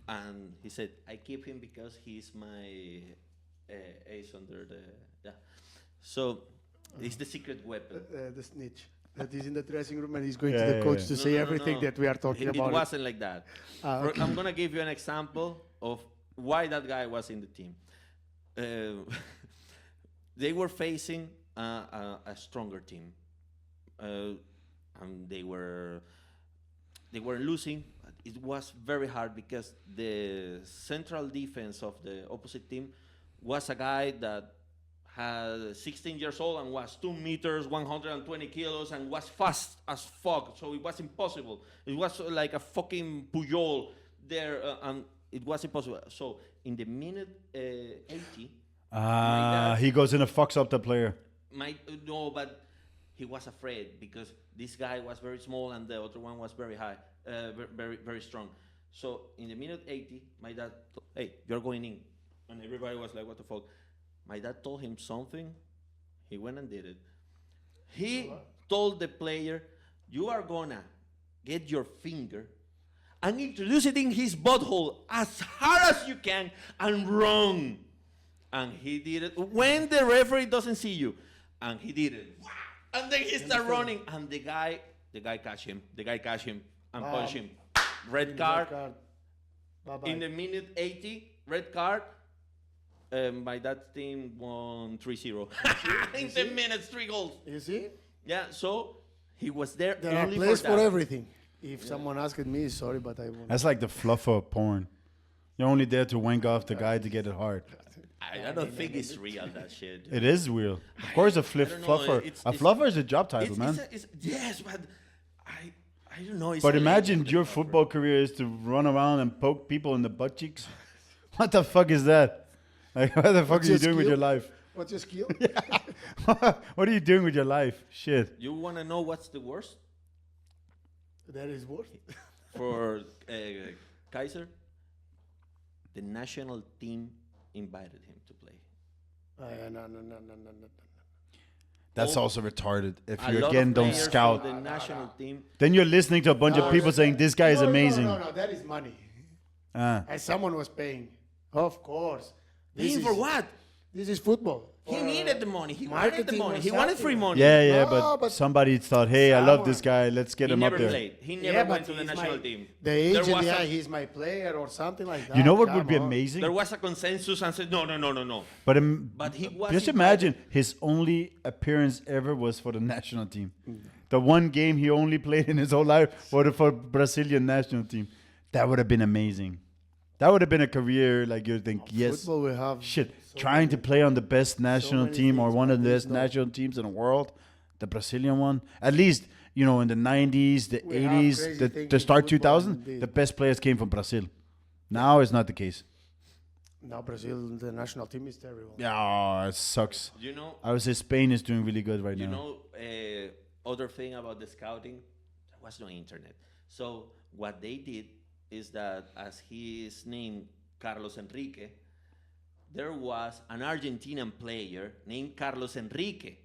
and he said, "I keep him because he's my ace under the yeah." So it's the secret weapon. The snitch that is in the dressing room and he's going Yeah, to the yeah, coach yeah. to No, say no, no, everything no. that we are talking It about. wasn't like that. Okay. I'm gonna give you an example of why that guy was in the team. They were facing a stronger team, and they were losing. But it was very hard because the central defense of the opposite team was a guy that had 16 years old and was 2 meters, 120 kilos, and was fast as fuck. So it was impossible. It was like a fucking Puyol there, and it was impossible. So in the minute 80, dad- He goes in and fucks up the player. no, but he was afraid because this guy was very small and the other one was very high, very, very strong. So in the minute 80, my dad, hey, you're going in. And everybody was like, what the fuck? My dad told him something. He went and did it. He told the player, you are gonna get your finger and introduce it in his butthole as hard as you can and run. And he did it when the referee doesn't see you. And he did it. And then he started running. And the guy catch him. The guy catch him and punch him. Red card. Bye-bye. In the minute 80, red card. My dad's team won 3-0. In 10 minutes, 3 goals. You see? Yeah, so he was there There are only plays for for that. everything. If someone asked me, sorry, but I won't. That's like the fluffer of porn. You're only there to wank off the guy to get it hard. I don't think it's real, that shit. It is real. Of course, a I don't know, fluffer. A fluffer is a job title, man. Yes, but I don't know. It's But a imagine label, your the fluffer. football career is to run around and poke people in the butt cheeks. What the fuck is that? Like, what the fuck What's are you your doing with your skill? life? What's your skill? What are you doing with your life? Shit. You want to know what's the worst That is worth it. for Kaiser? The national team invited him to play. No. That's All- also retarded. If A you lot again of don't players scout, from the national team. then you're listening to a bunch of people saying this guy is amazing. No, that is money. Ah. And someone was paying. Of course. This Paying is- for what? This is football. He needed the money. He wanted the marketing money. or He wanted something. free money. Yeah, No, but but somebody thought, hey, I love this someone- guy. Let's get He him up never there. played. He Yeah, never but went to the he's national my- team. The There agent, was yeah, a- he's my player or something like that. You know what Come would be on. amazing? There was a consensus and said, no. But, But he was just invited. imagine his only appearance ever was for the national team. The one game he only played in his whole life was for Brazilian national team. That would have been amazing. That would have been a career like you'd think, yes, Football we have shit, so trying to play on the best national many team or things, one but of the there's best no- national teams in the world, the Brazilian one. At least, you know, in the 90s, the We have 80s, crazy the things the in start football 2000, indeed. the best players came from Brazil. Now it's not the case. Now Brazil, the national team is terrible. Yeah, it sucks. You know, I would say Spain is doing really good right you now. know, other thing about the scouting, there was no internet. So what they did is that as his name Carlos Enrique, there was an Argentinian player named Carlos Enrique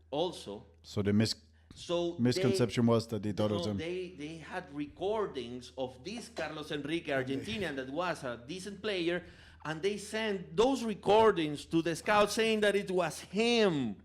also. So the So misconception was that they thought it was him. they had recordings of this Carlos Enrique Argentinian that was a decent player, and they sent those recordings to the scout saying that it was him.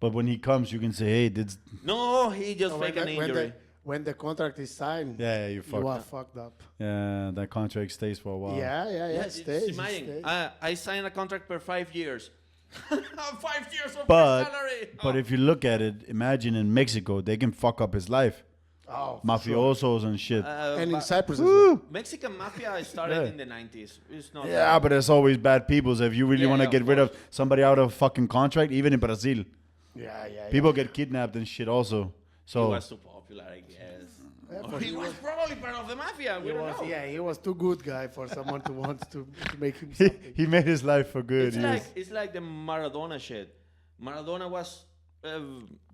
But when he comes, you can say, hey, did No, he just So faked an injury. when the contract is signed, yeah, you you fucked are up. fucked up. Yeah, that contract stays for a while. Yeah, Yeah, it stays. It imagine, stays. I signed a contract for 5 years. 5 years of But salary. but if you look at it, imagine in Mexico they can fuck up his life, Oh, for mafiosos and shit. and in but Cyprus as well. Mexican mafia started Yeah. in the 90s. It's not. Yeah, but there's always bad people. So if you really Yeah, want to yeah, get of rid of course. somebody out of fucking contract, even in Brazil, Yeah. people get kidnapped and shit also. He So was too popular, I guess. Yeah, Or but he was probably part of the mafia. We He don't was, know. yeah, he was too good guy for someone to want to make him he, something. he made his life for good. It's like the Maradona shit. Maradona was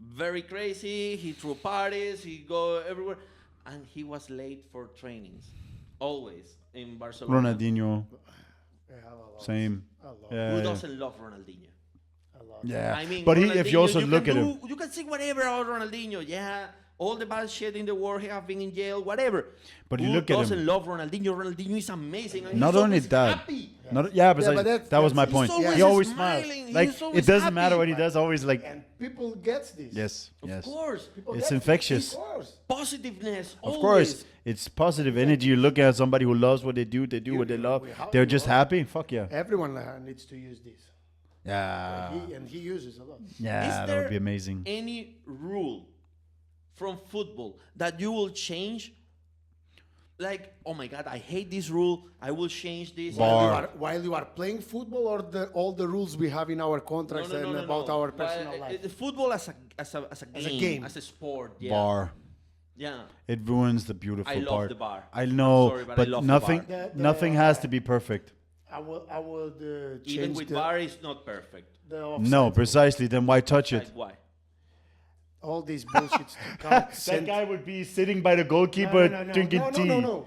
very crazy. He threw parties. He go everywhere, and he was late for trainings, always in Barcelona. Ronaldinho, Yeah, a lot. same. A lot. Yeah, Who yeah. doesn't love Ronaldinho? A lot. Yeah. I mean, but if you Ronaldinho, also look can at him, you can say whatever about Ronaldinho. Yeah, all the bad shit in the world. He have been in jail, whatever. But Who you look at him- doesn't love Ronaldinho? Ronaldinho is amazing. And not he's only always that, happy. but Yeah, but that was my he's point. always He always smiling, smiles. he's Like always it doesn't matter happy. what he does. Always like And people gets this. yes, Of yes. course, People It's gets infectious. This. Of course. positiveness. Of always. course, it's positive energy. You look at somebody who loves what they do what they love. They're just happy. Fuck yeah. Everyone needs to use this. Yeah. He uses a lot. Yeah, Is that there would be amazing. any rule from football that you will change? Like, oh my God, I hate this rule. I will change this. Bar. While you are playing football, or all the rules we have in our contracts and about our personal life. Football as a game, as a game. sport. Yeah. Bar. Yeah. It ruins the beautiful I love part. the bar. I know, Sorry, but I but love the nothing, bar. nothing has to be perfect. I will change Even with bar, it's not perfect. the offside No, rule. precisely. Then why touch it? Like, why? All these bullshits to count. That guy would be sitting by the goalkeeper drinking tea. No.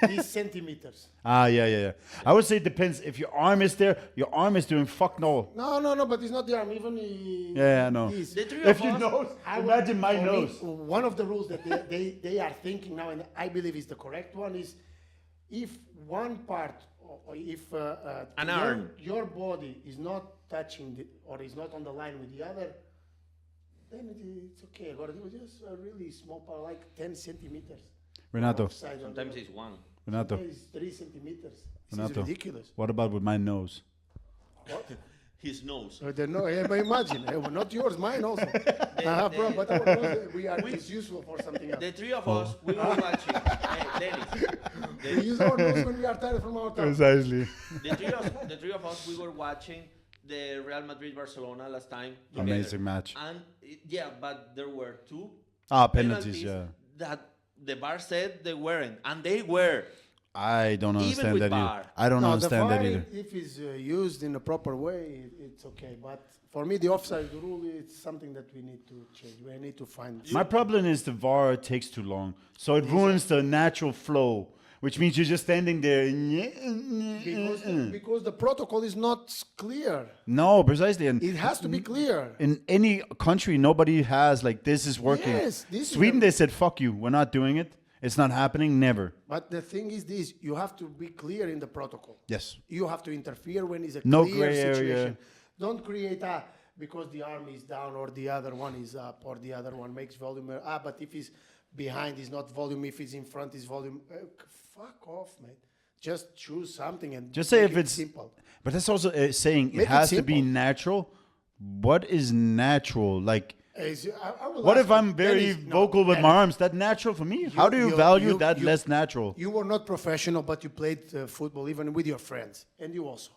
These centimeters. Ah, yeah. I would say it depends. If your arm is there, your arm is doing fuck no. No, but it's not the arm. Even Yeah, I know. this. The three If of your us, nose, I would- imagine my for me, nose. one of the rules that they are thinking now, and I believe is the correct one, is if one part, or if An arm. your body is not touching or is not on the line with the other, then it's okay. But it was just a really small part, like 10 centimeters. Renato, Offside on sometimes the- it's one. Renato, It's 3 centimeters. This Renato. is ridiculous. what about with my nose? What? His nose. No, but imagine, not yours, mine also. Bro, but our nose, it's useful for something else. The three of us, we were watching. Dennis. We use our nose when we are tired from our task. Precisely. The three of us, we were watching the Real Madrid Barcelona last time. together. Amazing match. And yeah, but there were two Penalties, yeah. that the bar said they weren't, and they were. I don't understand with that VAR. either. I don't No, the understand that VAR, either. if it's used in a proper way, it's okay. But for me, the offside rule is something that we need to change. We need to find. My problem is the VAR takes too long. So it ruins the natural flow, which means you're just standing there. because the protocol is not clear. No, precisely. And It has to be clear. in any country, nobody has like this is working. Yes, this is Sweden, a- they said, fuck you, we're not doing it. It's not happening, never. But the thing is this, you have to be clear in the protocol. Yes. You have to interfere when it's a No clear gray area. situation. Don't create because the arm is down or the other one is up or the other one makes volume. But if he's behind, is not volume. If he's in front, is volume. Fuck off, mate. Just choose something and Just say make if it it's simple. But that's also saying Make it it has to be simple. natural. What is natural? Like, I will what ask if you, I'm very Dennis, no, vocal with my Dennis, arms? That natural for me? How do you value that less natural? You were not professional, but you played football even with your friends, and you also.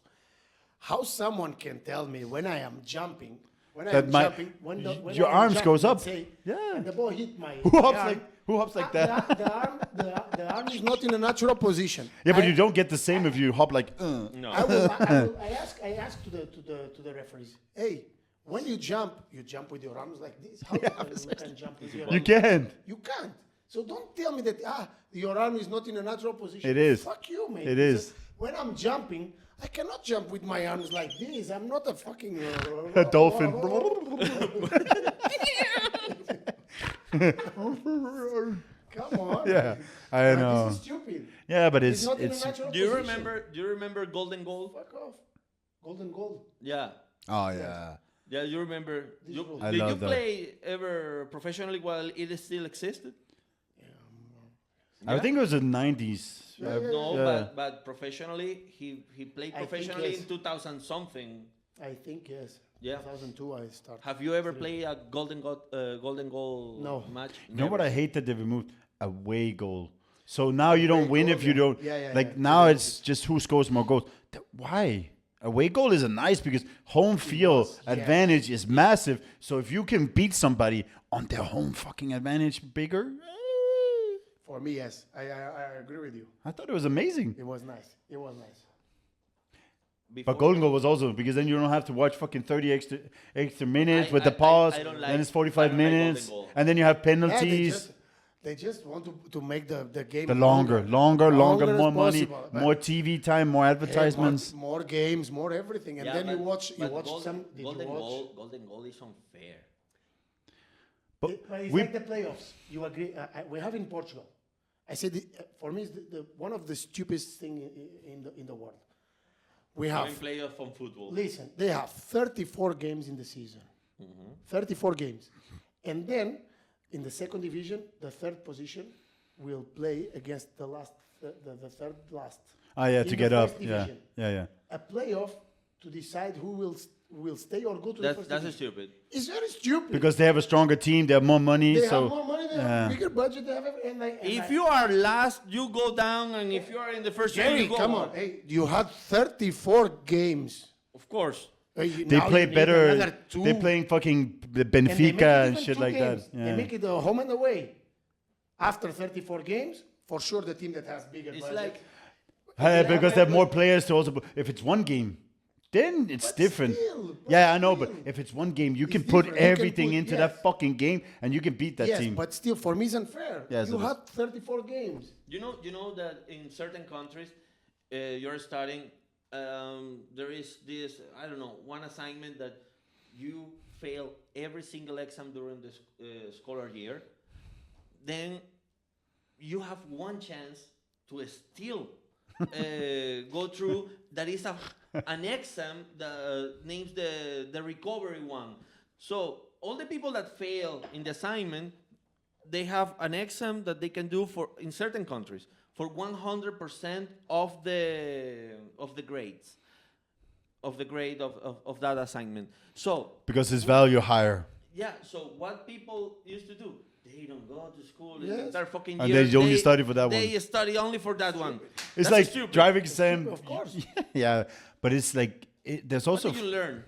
How someone can tell me when I am jumping, when I That am my- jumping, when your I am arms jumping, goes up. let's say, Yeah. and the ball hit my Who hops arm, like that? The arm is not in a natural position. Yeah, but I- you don't get the same if you hop like. No. I ask to the referees, hey, when you jump with your arms like this. How you can jump with your You arms? can't. You can't. So don't tell me that your arm is not in a natural position. It is. Fuck you, man. It is. When I'm jumping, I cannot jump with my arms like this. I'm not a fucking A dolphin. Come on. Yeah, I know. This is stupid. Yeah, but It's it's not in a it's. natural Do you position. remember? Do you remember Golden Goal? Fuck off. Golden goal. Yeah. Oh yeah. Yeah, you remember? rule. I Did you love that. play ever professionally while it still existed? I think it was the 90s. No, Yeah. but professionally, he played I think professionally yes. in 2000 something. I think yes. Yeah. 2002 I started. Have you ever played a golden goal No. match? You know what I hate that they removed? Away goal. So now you don't Away win goal, if you yeah. don't. Yeah, like yeah. now it's just who scores more goals. Why? Away goal is nice because home field was, yeah. advantage is massive. So if you can beat somebody on their home fucking advantage bigger, For me, yes. I agree with you. I thought it was amazing. It was nice. It was nice. But golden goal was also because then you don't have to watch fucking 30 extra minutes with the I pause. don't like- Then it's I 45 don't like golden minutes, goal. and then you have Yeah, penalties. they just want to make the game The longer, as more money, possible. But more TV time, more advertisements. more games, more everything, and Yeah, then you but- watch but some. Did golden you watch? golden goal is unfair. But But it's we, like the playoffs. You agree? We have in Portugal. I said for me, it's one of the stupidest thing in the world. We have Having playoff from football. listen. They have 34 games in the season. 34 games, and then in the second division, the third position will play against the third last. yeah, in to the get up, first yeah, division. yeah. A playoff to decide who will stay or go to the That's first that's division. stupid. It's very stupid. Because they have a stronger team, they have more money, they so have more money, they yeah. have a bigger budget, they have If you are last, you go down, and if you are in the first, Jerry, you go come on, up. hey, you had 34 games. Of course. They play better. They're playing fucking the Benfica and shit like that. They Yeah. make it a home and away. After 34 games, for sure the team that has bigger It's budget. like Because they have more players to also. If it's one game, then it's But different. still, but Yeah, I know, but still. if it's one game, you It's can put different. You can everything put- into yes. that fucking game, and you can beat that yes, team. but still, for me, it's unfair. Yes, you it is. had 34 games. you know that in certain countries, you're studying. There is this, I don't know, one assignment that you fail every single exam during the scholar year, then you have one chance to still go through. That is an exam that names the recovery one. So all the people that fail in the assignment, they have an exam that they can do for in certain countries for 100% of the grades. Of the grade of that assignment. So Because his value higher. yeah, so what people used to do, they don't go to school in Yes. the entire fucking And year. they only study for that They one. study only for that one. It's That's like stupid. driving exam. Of course. Yeah, but it's like there's What also do you learn?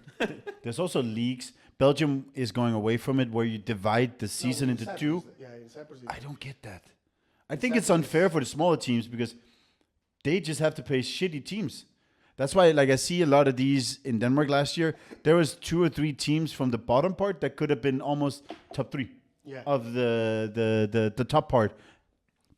there's also leagues. Belgium is going away from it, where you divide the season No, in into Cyprus, two. Yeah, in Cyprus. I don't get that. I think it's unfair for the smaller teams because they just have to play shitty teams. That's why, like, I see a lot of these in Denmark last year. There was 2 or 3 teams from the bottom part that could have been almost top 3 Yeah. of the top part.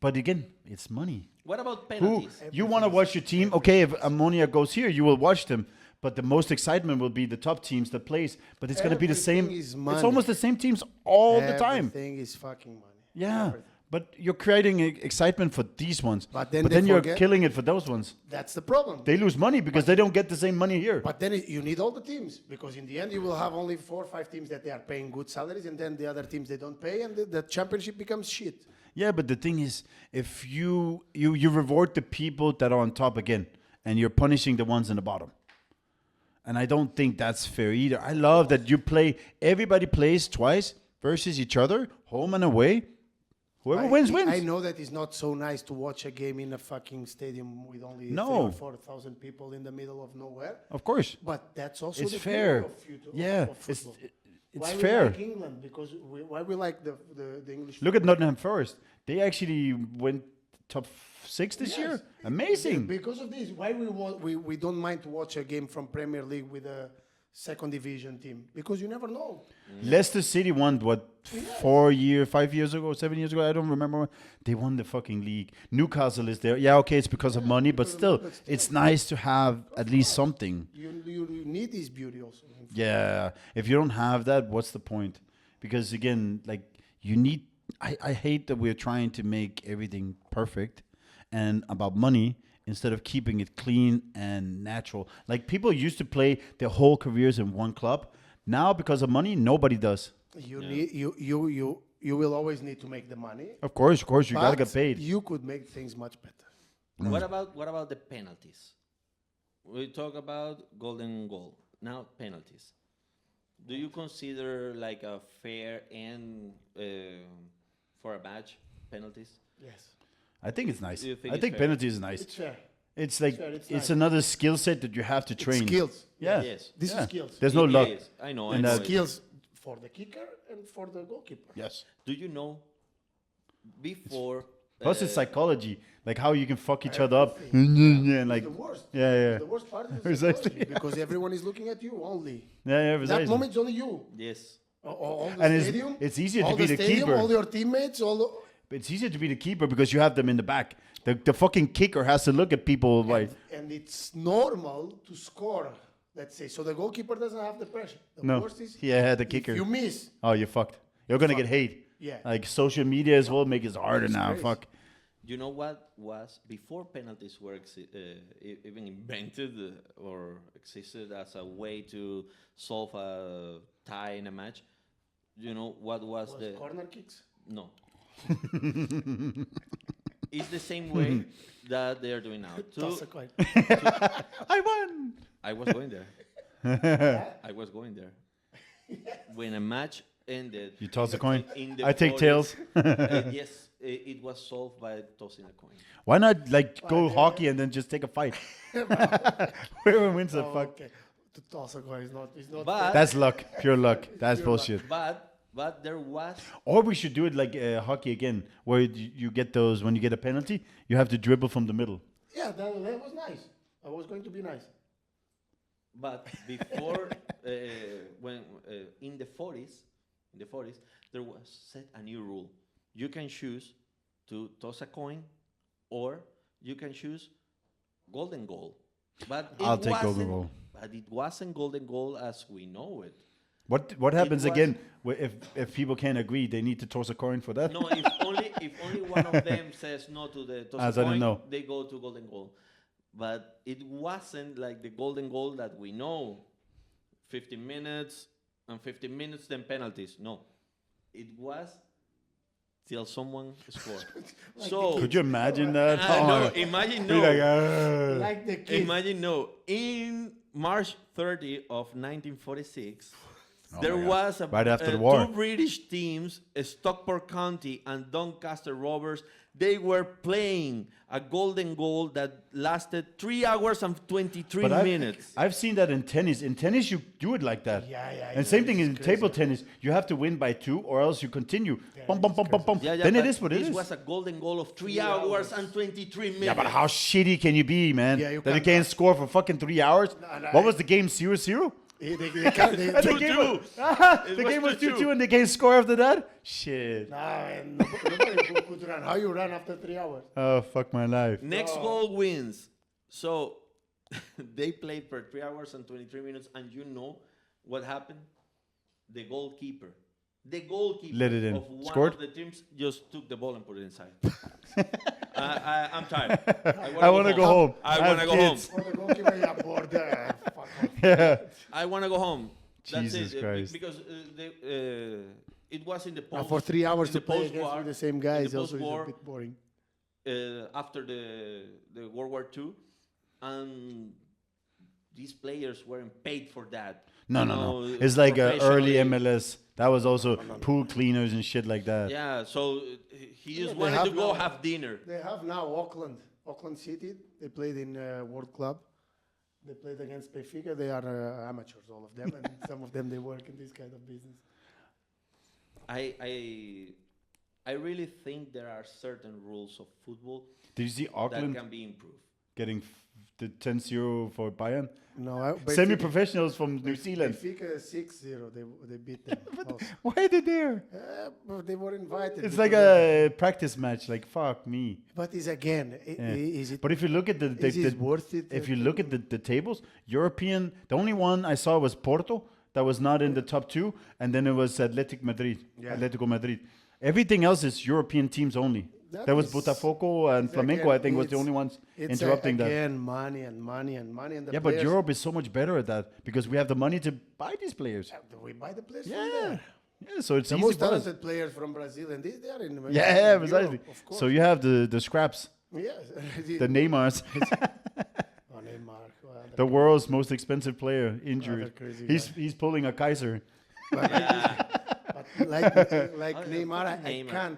But again, it's money. What about Who penalties? you want to watch your team? Okay, if Ammonia goes here, you will watch them. But the most excitement will be the top teams that plays. But it's going to be the same. Everything is money. It's almost the same teams all the time. Everything is fucking money. Yeah. Everything. But you're creating excitement for these ones. But then they you're forget- killing it for those ones. That's the problem. They lose money because they don't get the same money here. But then you need all the teams because in the end you will have only 4 or 5 teams that they are paying good salaries, and then the other teams they don't pay, and the championship becomes shit. Yeah, but the thing is, if you reward the people that are on top again, and you're punishing the ones in the bottom. And I don't think that's fair either. I love that everybody plays twice versus each other, home and away. Whoever wins. I know that it's not so nice to watch a game in a fucking stadium with only 3 No. or 4,000 people in the middle of nowhere. Of course. But that's also It's the fair. beauty of football. Yeah, of it's football. it's Why fair. we like England? Because why we like the English. Look at Nottingham Forest. They actually went top 6 this Yes. year. Amazing. Because of this, why we don't mind to watch a game from Premier League with a second division team, because you never know. Leicester City won 5 years ago, 7 years ago. I don't remember. They won the fucking league. Newcastle is there. Yeah, okay, it's because of money, but still, it's nice to have at least something. You need this beauty also. Yeah, if you don't have that, what's the point? Because again, like you need. I hate that we're trying to make everything perfect and about money instead of keeping it clean and natural. Like people used to play their whole careers in one club. Now, because of money, nobody does. You will always need to make the money. Of course, you gotta but get paid. You could make things much better. What about the penalties? We talk about golden goal. Now penalties. Do you consider like a fair end for a match penalties? Yes. I think it's nice. Do you think I it's think fair? penalty is nice. It's fair. It's like fair, it's it's nice. another skill set that you have to train. Skills. Yeah. Yes. This Yeah. is skills. There's no luck. Yes, I know. I And know. that- Skills for the kicker and for the goalkeeper. Yes. Do you know before? Plus it's psychology, like how you can fuck each other up. Everything. Yeah, like The worst. yeah. The worst part is Precisely. psychology, because everyone is looking at you only. Yeah, That precisely. moment it's only you. Yes. All the And stadium. it's easier to all be the the stadium, keeper. all your teammates, all the, It's easier to be the keeper because you have them in the back. The fucking kicker has to look at people like and it's normal to score. Let's say so. The goalkeeper doesn't have the pressure. The no. worst is Yeah, the if kicker. you miss. Oh, you're fucked. You're gonna get hate. Yeah. Like social media as well make it harder now. crazy. Fuck. You know what was before penalties were even invented or existed as a way to solve a tie in a match? You know what was Was the corner kicks. no? It's the same way that they are doing now. Toss a coin. I won. I was going there. I was going there. When a match ended, You toss a coin. in the I take 40s, tails. yes, it was solved by tossing a coin. Why not like go hockey and then just take a fight? Whoever wins the Oh, fuck. okay. To toss a coin is not. It's not. But That's luck. Pure luck. That's bullshit. but there was Or we should do it like hockey again, where you get those when you get a penalty, you have to dribble from the middle. Yeah, that was nice. I was going to be nice. but before when in the 40s there was set a new rule. You can choose to toss a coin, or you can choose golden goal. But I'll take golden wasn't- goal. But it wasn't golden goal as we know it. What happens was- again if people can't agree? They need to toss a coin for that. No, if only one of them says no to the toss As a I don't coin, know. they go to golden goal. But it wasn't like the golden goal that we know. 15 minutes and 15 minutes, then penalties. No, it was till someone scored. So Could you imagine that? no, imagine Be no. like, Like the kid. Imagine no. In March 30 of 1946, there my God. was Right after the war. two British teams, Stockport County and Doncaster Rovers. They were playing a golden goal that lasted 3 hours and 23 But minutes. I've seen that in tennis. In tennis, you do it like that. Yeah, And same thing it's in crazy. table tennis. You have to win by 2, or else you continue. Bum, bum, bum, bum, bum. Yeah, Then it but is what it this is. was a golden goal of 3 3 hours hours. and 23 minutes. Yeah, but how shitty can you be, man? Yeah, you that you can't- can't score for fucking 3 hours? No, What was the game? 0-0? They can't, And the 2-2. game was, It the was game was 2-2. 2-2 and they can't score after that? Shit. and nobody could run. How you run after 3 hours? Oh, fuck my life. Next goal wins. So they played for 3 hours and 23 minutes, and you know what happened? The goalkeeper Let it in. of one Scored? of the teams just took the ball and put it inside. I'm tired. I want to go home. I have want to go home. kids. For the goalkeeper, yeah, bored. Fuck off. Yeah. I want to go home. That's Jesus it. Christ. Because it was in the post. And for 3 hours in to the play against post-war- with the same in guys the also is a post-war, bit boring. After the World War II, and these players weren't paid for that. No, You no, know, no. It's like early professionally. MLS. That was also pool cleaners and shit like that. Yeah, so he just they wanted have to go now- have dinner. They have now Auckland City. They played in World Club. They played against Benfica. They are amateurs, all of them, and some of them they work in this kind of business. I really think there are certain rules of football Did you see that Auckland can be improved. getting the 10-0 for Bayern? No, Semi-professionals from New Zealand. Benfica 6-0. They beat them. Also. Why are they there? But they were invited. It's because like of- a practice match. Like, fuck me. But it's again. Yeah. Is it? But if you look at is it worth it? if you look at the tables, European, the only one I saw was Porto that was not in the top 2, and then it was Atletico Madrid. Everything else is European teams only. That There was is- Botafogo and it's Flamenco, I think, was the it's- only ones It's interrupting that. again money and money and money and the Yeah, but players- Europe is so much better at that because we have the money to buy these players. We buy the players from Yeah. there. Yeah, so it's The easy most for us. talented players from Brazil and they are in Yeah, in precisely. Europe, of course. So you have the scraps, yes, the Neymars. Oh, Neymar. Well, The world's most expensive player injured. Another crazy He's pulling a Kaiser. But like Oh, Neymar, fucking Neymar.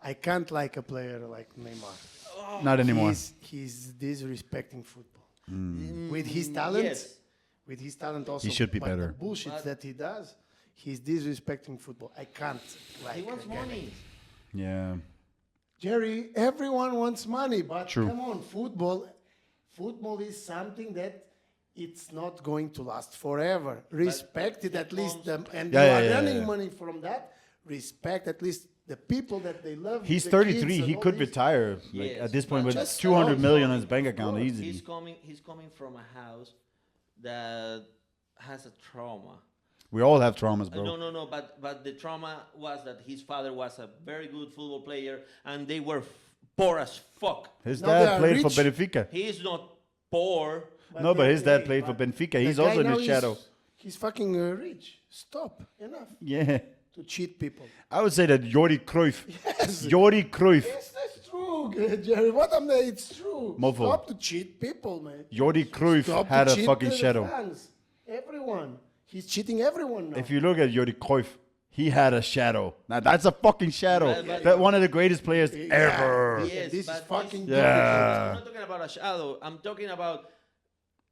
I can't like a player like Neymar. Not anymore. He's disrespecting football. With his talent, Yes. with his talent also. He should be but better. The bullshit that he does, he's disrespecting football. I can't like. He wants again. money. Yeah. Jerry, everyone wants money, but True. come on, football is something that it's not going to last forever. Respect it at least, and you are earning money from that. Respect at least the people that they love. He's the 33. kids and He all could this. retire Yes, at this point but with just 200 stop. million on his bank account easily. He's coming from a house that has a trauma. We all have traumas, bro. No. But the trauma was that his father was a very good football player, and they were poor as fuck. His No, they dad are played for rich. Benfica. He is not poor. No, but his dad played for but Benfica. the He's guy also in now the shadow. He's fucking rich. Stop. Enough Yeah. to cheat people. I would say that Jordi Cruyff. Yes. Jordi Cruyff. Yes, that's true, Jerry. What I'm saying, it's true. Mofo. Stop to cheat people, man. Jordi Cruyff Stop had to a cheat fucking the shadow. fans. Everyone. He's cheating everyone now. If you look at Jordi Cruyff, he had a shadow. Now that's a fucking shadow. But- That one of the greatest players ever. Yes, this is but fucking Yeah. I'm not talking about a shadow. I'm talking about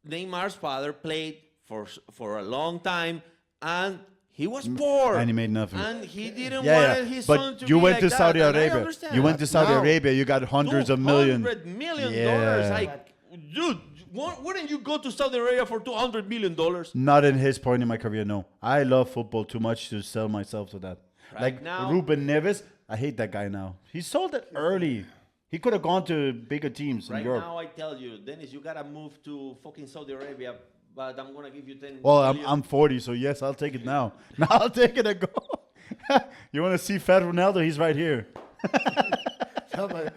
Neymar's father played for a long time, and he was poor. And he made nothing. And he didn't Yeah, want his but son to you be went like to that, Saudi and I Arabia. understand. You went to Saudi Now- Arabia. You got hundreds of millions. $200 million. Yeah. Like, dude, wouldn't you go to Saudi Arabia for $200 million? Not in his point in my career, no. I love football too much to sell myself to that. Right like now- Ruben Neves, I hate that guy now. He sold it early. He could have gone to bigger teams in Right Europe. now, I tell you, Dennis, you gotta move to fucking Saudi Arabia. But I'm gonna give you 10. Well, million. I'm 40, so yes, I'll take it now. Now I'll take it and go. You want to see Fat Ronaldo? He's right here. No, but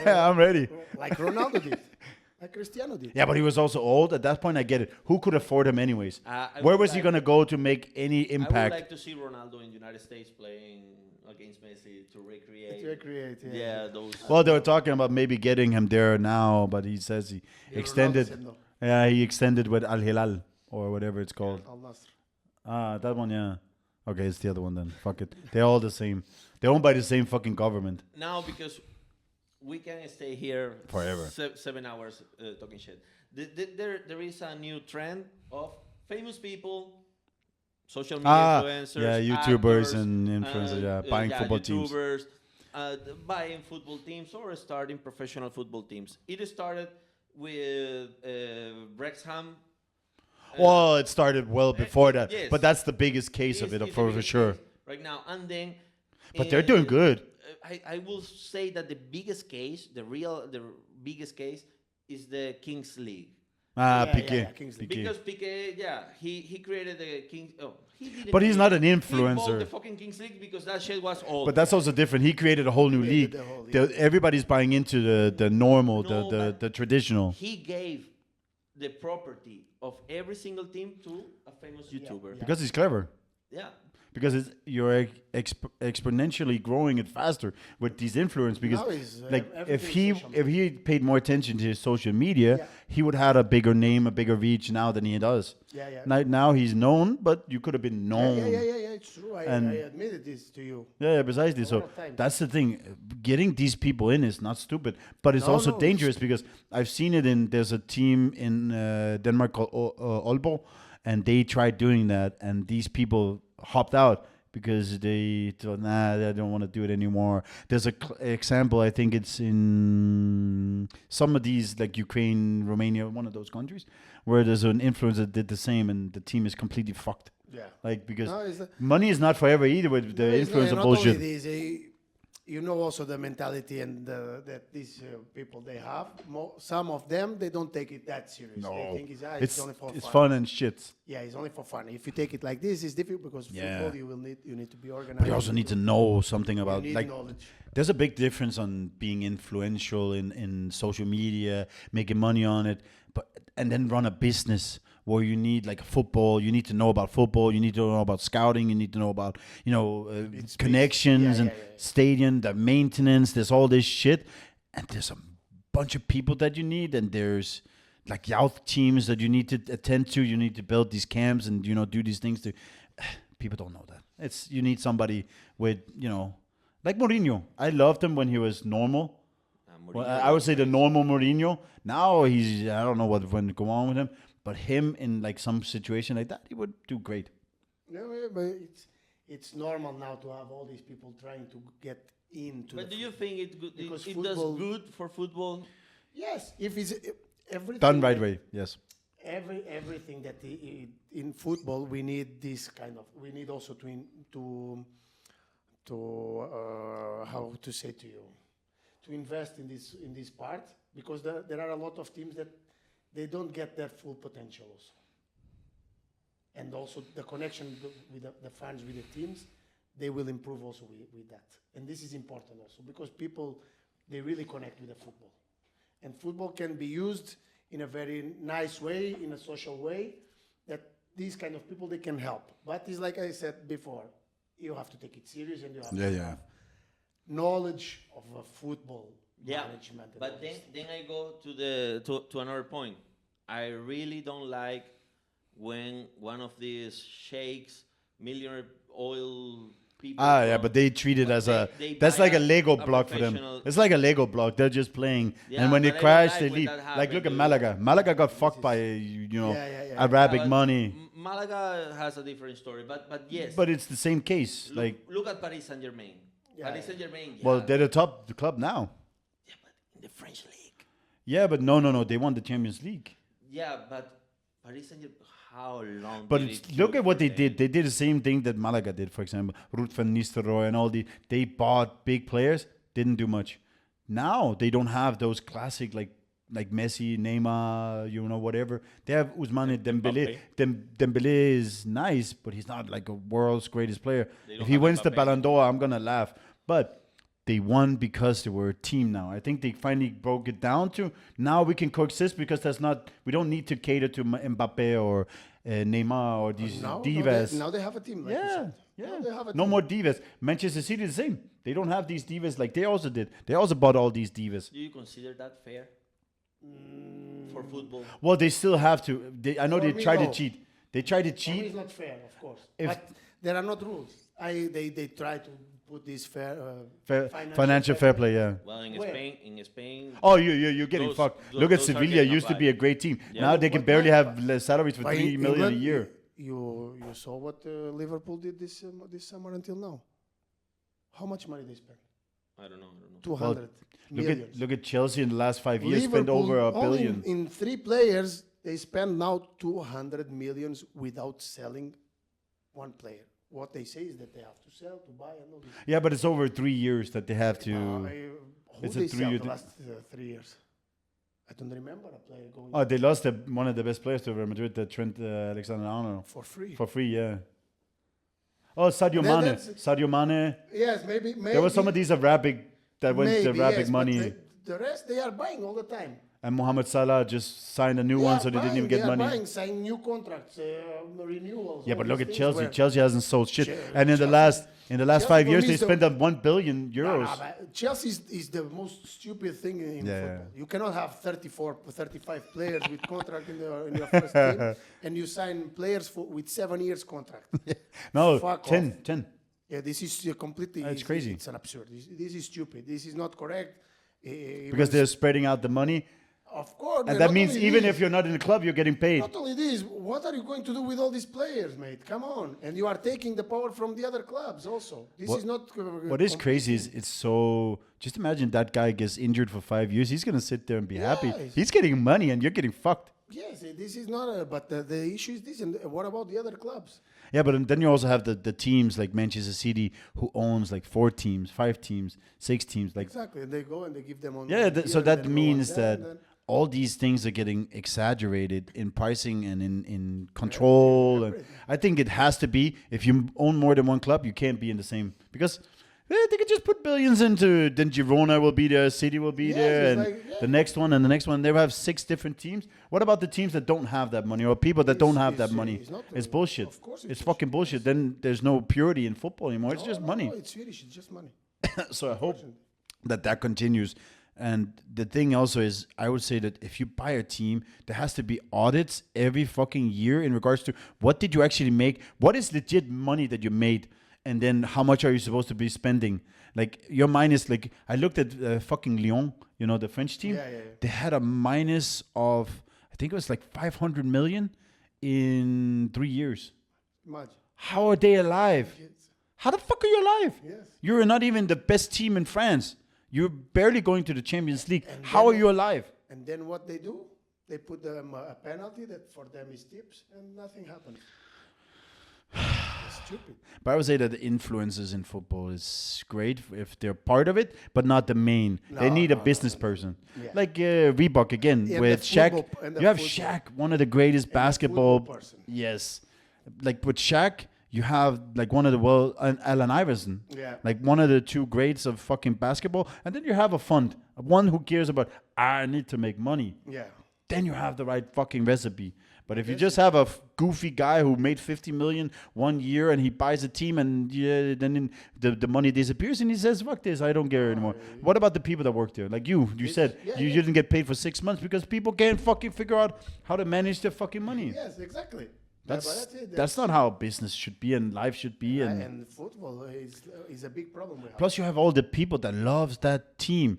I'm ready. like Ronaldo did. Like Cristiano did. Yeah, but he was also old. At that point, I get it. Who could afford him anyways? I Where would was he like- going to go to make any I would impact? like to see Ronaldo in the United States playing against Messi to recreate. To recreate, yeah. Yeah, those. Well, they were talking about maybe getting him there now, but he says he Yeah, extended. Ronaldo said no. Yeah, he extended with Al Hilal or whatever it's called. Al Nassr. Ah, that one, yeah. Okay, it's the other one then. Fuck it. They're all the same. They're owned by the same fucking government. Now, because we can stay here Forever. 7 hours talking shit. There is a new trend of famous people, social media influencers, yeah, YouTubers actors, and influencers, yeah, buying football teams. YouTubers, buying football teams or starting professional football teams. It started with Wrexham. Well, it started well before that, yes. but that's the biggest case of Is it the for biggest sure. case right now, and then. But they're doing good. I will say that the biggest case, the biggest case, is the Kings League. Ah, Yeah, Piqué. yeah, Kings League. Piqué. Because Piqué, yeah, he created the Kings. Oh, he didn't. But he's create not an it. He bought influencer. the fucking Kings League because that shit was old. But that's also different. He created a whole new league. the whole league. Everybody's buying into the normal, No, but the traditional. he gave the property of every single team to a famous YouTuber. Because he's clever. Yeah. Because you're exponentially growing it faster with these influencers. Because Now is, like if everything is social if he paid more attention to his social media, Yeah. he would have had a bigger name, a bigger reach now than he does. Yeah, yeah. Now he's known, but you could have been known. Yeah, it's true. I And- admitted this to you. Yeah, precisely. So lot of times. that's the thing. Getting these people in is not stupid, but it's No, also no, dangerous because I've seen it in. There's a team in Denmark called Aalborg, and they tried doing that, and these people hopped out because they thought, nah, they don't want to do it anymore. There's a example. I think it's in some of these, like Ukraine, Romania, one of those countries, where there's an influencer that did the same, and the team is completely fucked. Yeah. Like because No, it's money is not forever either with the It's influencer not bullshit. Only this, you know also the mentality and that these people they have. Some of them they don't take it that serious. They think it's only for it's fun. fun and shit. Yeah, it's only for fun. If you take it like this, it's difficult because Yeah. football you need to be organized. But you also need to know something about need like knowledge. there's a big difference on being influential in social media, making money on it, but and then run a business where you need like football, you need to know about football, you need to know about scouting, you need to know about connections and stadium, the maintenance. There's all this shit, and there's a bunch of people that you need, and there's like youth teams that you need to attend to. You need to build these camps and do these things. People don't know that. You need somebody with like Mourinho. I loved him when he was normal. Well, I would say the normal Mourinho. Now I don't know what went go on with him, but him in like some situation like that, he would do great. No, but it's normal now to have all these people trying to get into. But do you think it does football- good for football? Yes, if it's everything Done right way, yes. everything that in football we need this kind of. We need also to how to say to you, to invest in this part, because there are a lot of teams that they don't get their full potential also. And also the connection with the fans with the teams, they will improve also with that. And this is important also because people, they really connect with the football. And football can be used in a very nice way, in a social way, that these kind of people, they can help. But it's like I said before, you have to take it serious and you have to have knowledge of football management. But then I go to another point. I really don't like when one of these sheikhs, millionaire oil people. But they treat it as that's like a Lego block for them. It's like a Lego block. They're just playing, and when they crash, they leave. Like look at Malaga. Malaga got fucked by Arabic money. Malaga has a different story, but yes. But it's the same case. Look at Paris Saint-Germain. Paris Saint-Germain. Well, they're the top club now. Yeah, but in the French league. Yeah, but no. They won the Champions League. Yeah, but Paris Saint-Germain. How long? But did look at what they did. They did the same thing that Malaga did, for example. Ruud van Nistelrooy and all they bought big players, didn't do much. Now they don't have those classic like Messi, Neymar, whatever. They have Ousmane Dembele. Dembele is nice, but he's not like a world's greatest player. If he wins the Ballon d'Or, I'm gonna laugh. But they won because they were a team now. I think they finally broke it down to now we can coexist because we don't need to cater to Mbappe or Neymar or these divas. Now they have a team. Like you said. Now they have a No team. more divas. Manchester City is the same. They don't have these divas like they also did. They also bought all these divas. Do you consider that fair for football? Well, they still have to. I know For they me, try to no. cheat. They try to For me, cheat. it's not fair, of course. But there are not rules. They try to put this Financial fair play, yeah. Well, in Spain. Oh, you're getting Those- fucked. those- Look at those are Sevilla. getting Used to applied. be a great team. Yeah. Now they can But barely now- have less salaries for But 3 million a England, year. You saw what Liverpool did this summer until now. How much money they spent? I don't know. 200 millions. Look at Chelsea in the last 5 years spent Liverpool, over $1 only billion. in 3 players, they spend now 200 millions without selling one player. What they say is that they have to sell, to buy, and all this. Yeah, but it's over 3 years that they have to. Who It's they a sell 3-year the last 3 years? I don't remember a player going Oh, they lost one of the best players to Real Madrid, Trent Alexander-Arnold, for free. for free. Yeah. Oh, Sadio Then Mane. that's- Sadio Mane. Yes, maybe. There were some of these Arabic that went the Arabic yes, but money, The rest they are buying all the time. and Mohamed Salah just signed a new one, so they didn't even get money. Buying, signing new contracts, renewals. Yeah, all but look these at things Chelsea. where- Chelsea hasn't sold shit. Che- And in the Chelsea- last Chelsea 5 years, for me they is the- spent on 1 billion euros. But Chelsea is the most stupid thing in Yeah. football. You cannot have 35 players with contract in your first team, and you sign players with 7 years contract. No, Fuck 10, off. 10. Yeah, this is completely. It's crazy. It's an absurd. This is stupid. This is not correct. Because they're spreading out the money. Of course. And that means even if you're not in the club, you're getting paid. Not only this, what are you going to do with all these players, mate? Come on. And you are taking the power from the other clubs also. This What- is not. What is crazy is it's so. Just imagine that guy gets injured for 5 years. He's gonna sit there and be happy. Yes. He's getting money, and you're getting fucked. Yes, this is not. But the issue is this. And what about the other clubs? Yeah, but then you also have the teams like Manchester City who owns like 4 teams, 5 teams, 6 teams. Like Exactly. And they go and they give them on. yeah, here so and that then go means on that there, and then- all these things are getting exaggerated in pricing and in control. And I think it has to be if you own more than one club, you can't be in the same because. They could just put billions into. Then Girona will be there, City will be Yes, there, it's and like, yeah. the next one and the next one. They will have 6 different teams. What about the teams that don't have that money or people that don't have that money? it's not, It's bullshit. of course It's it's fucking bullshit. Then there's no purity in football anymore. It's just money. No, it's Swedish. It's just money. So I hope that continues. And the thing also is, I would say that if you buy a team, there has to be audits every fucking year in regards to what did you actually make, what is legit money that you made, and then how much are you supposed to be spending. Like your minus, like I looked at fucking Lyon, you know, the French team. Yeah. They had a minus of, I think it was like 500 million in 3 years. Imagine. How are they alive? How the fuck are you alive? Yes. You're not even the best team in France. You're barely going to the Champions League. And How are then- you alive? And then what they do? They put them a penalty that for them is tips, and nothing happens. It's stupid. But I would say that the influencers in football is great if they're part of it, but not the main. They No, need a no, business no. person. Yeah. Like Reebok again Yeah, with the Shaq. football- and the You have football- Shaq, one of the greatest the basketball. football person. Yes. Like with Shaq, you have like one of the Allen Iverson. Yeah. Like one of the two greats of fucking basketball. And then you have a fund, one who cares about, I need to make money. Yeah. Then you have the right fucking recipe. But if you just have a goofy guy who made 50 million 1 year and he buys a team and then the money disappears and he says, fuck this, I don't care anymore. What about the people that work there? Like you said yeah, you yeah. didn't get paid for 6 months because people can't fucking figure out how to manage their fucking money. Yes, exactly. That's But it. that's not how business should be and life should be. And football is a big problem we have. Plus you have all the people that loves that team.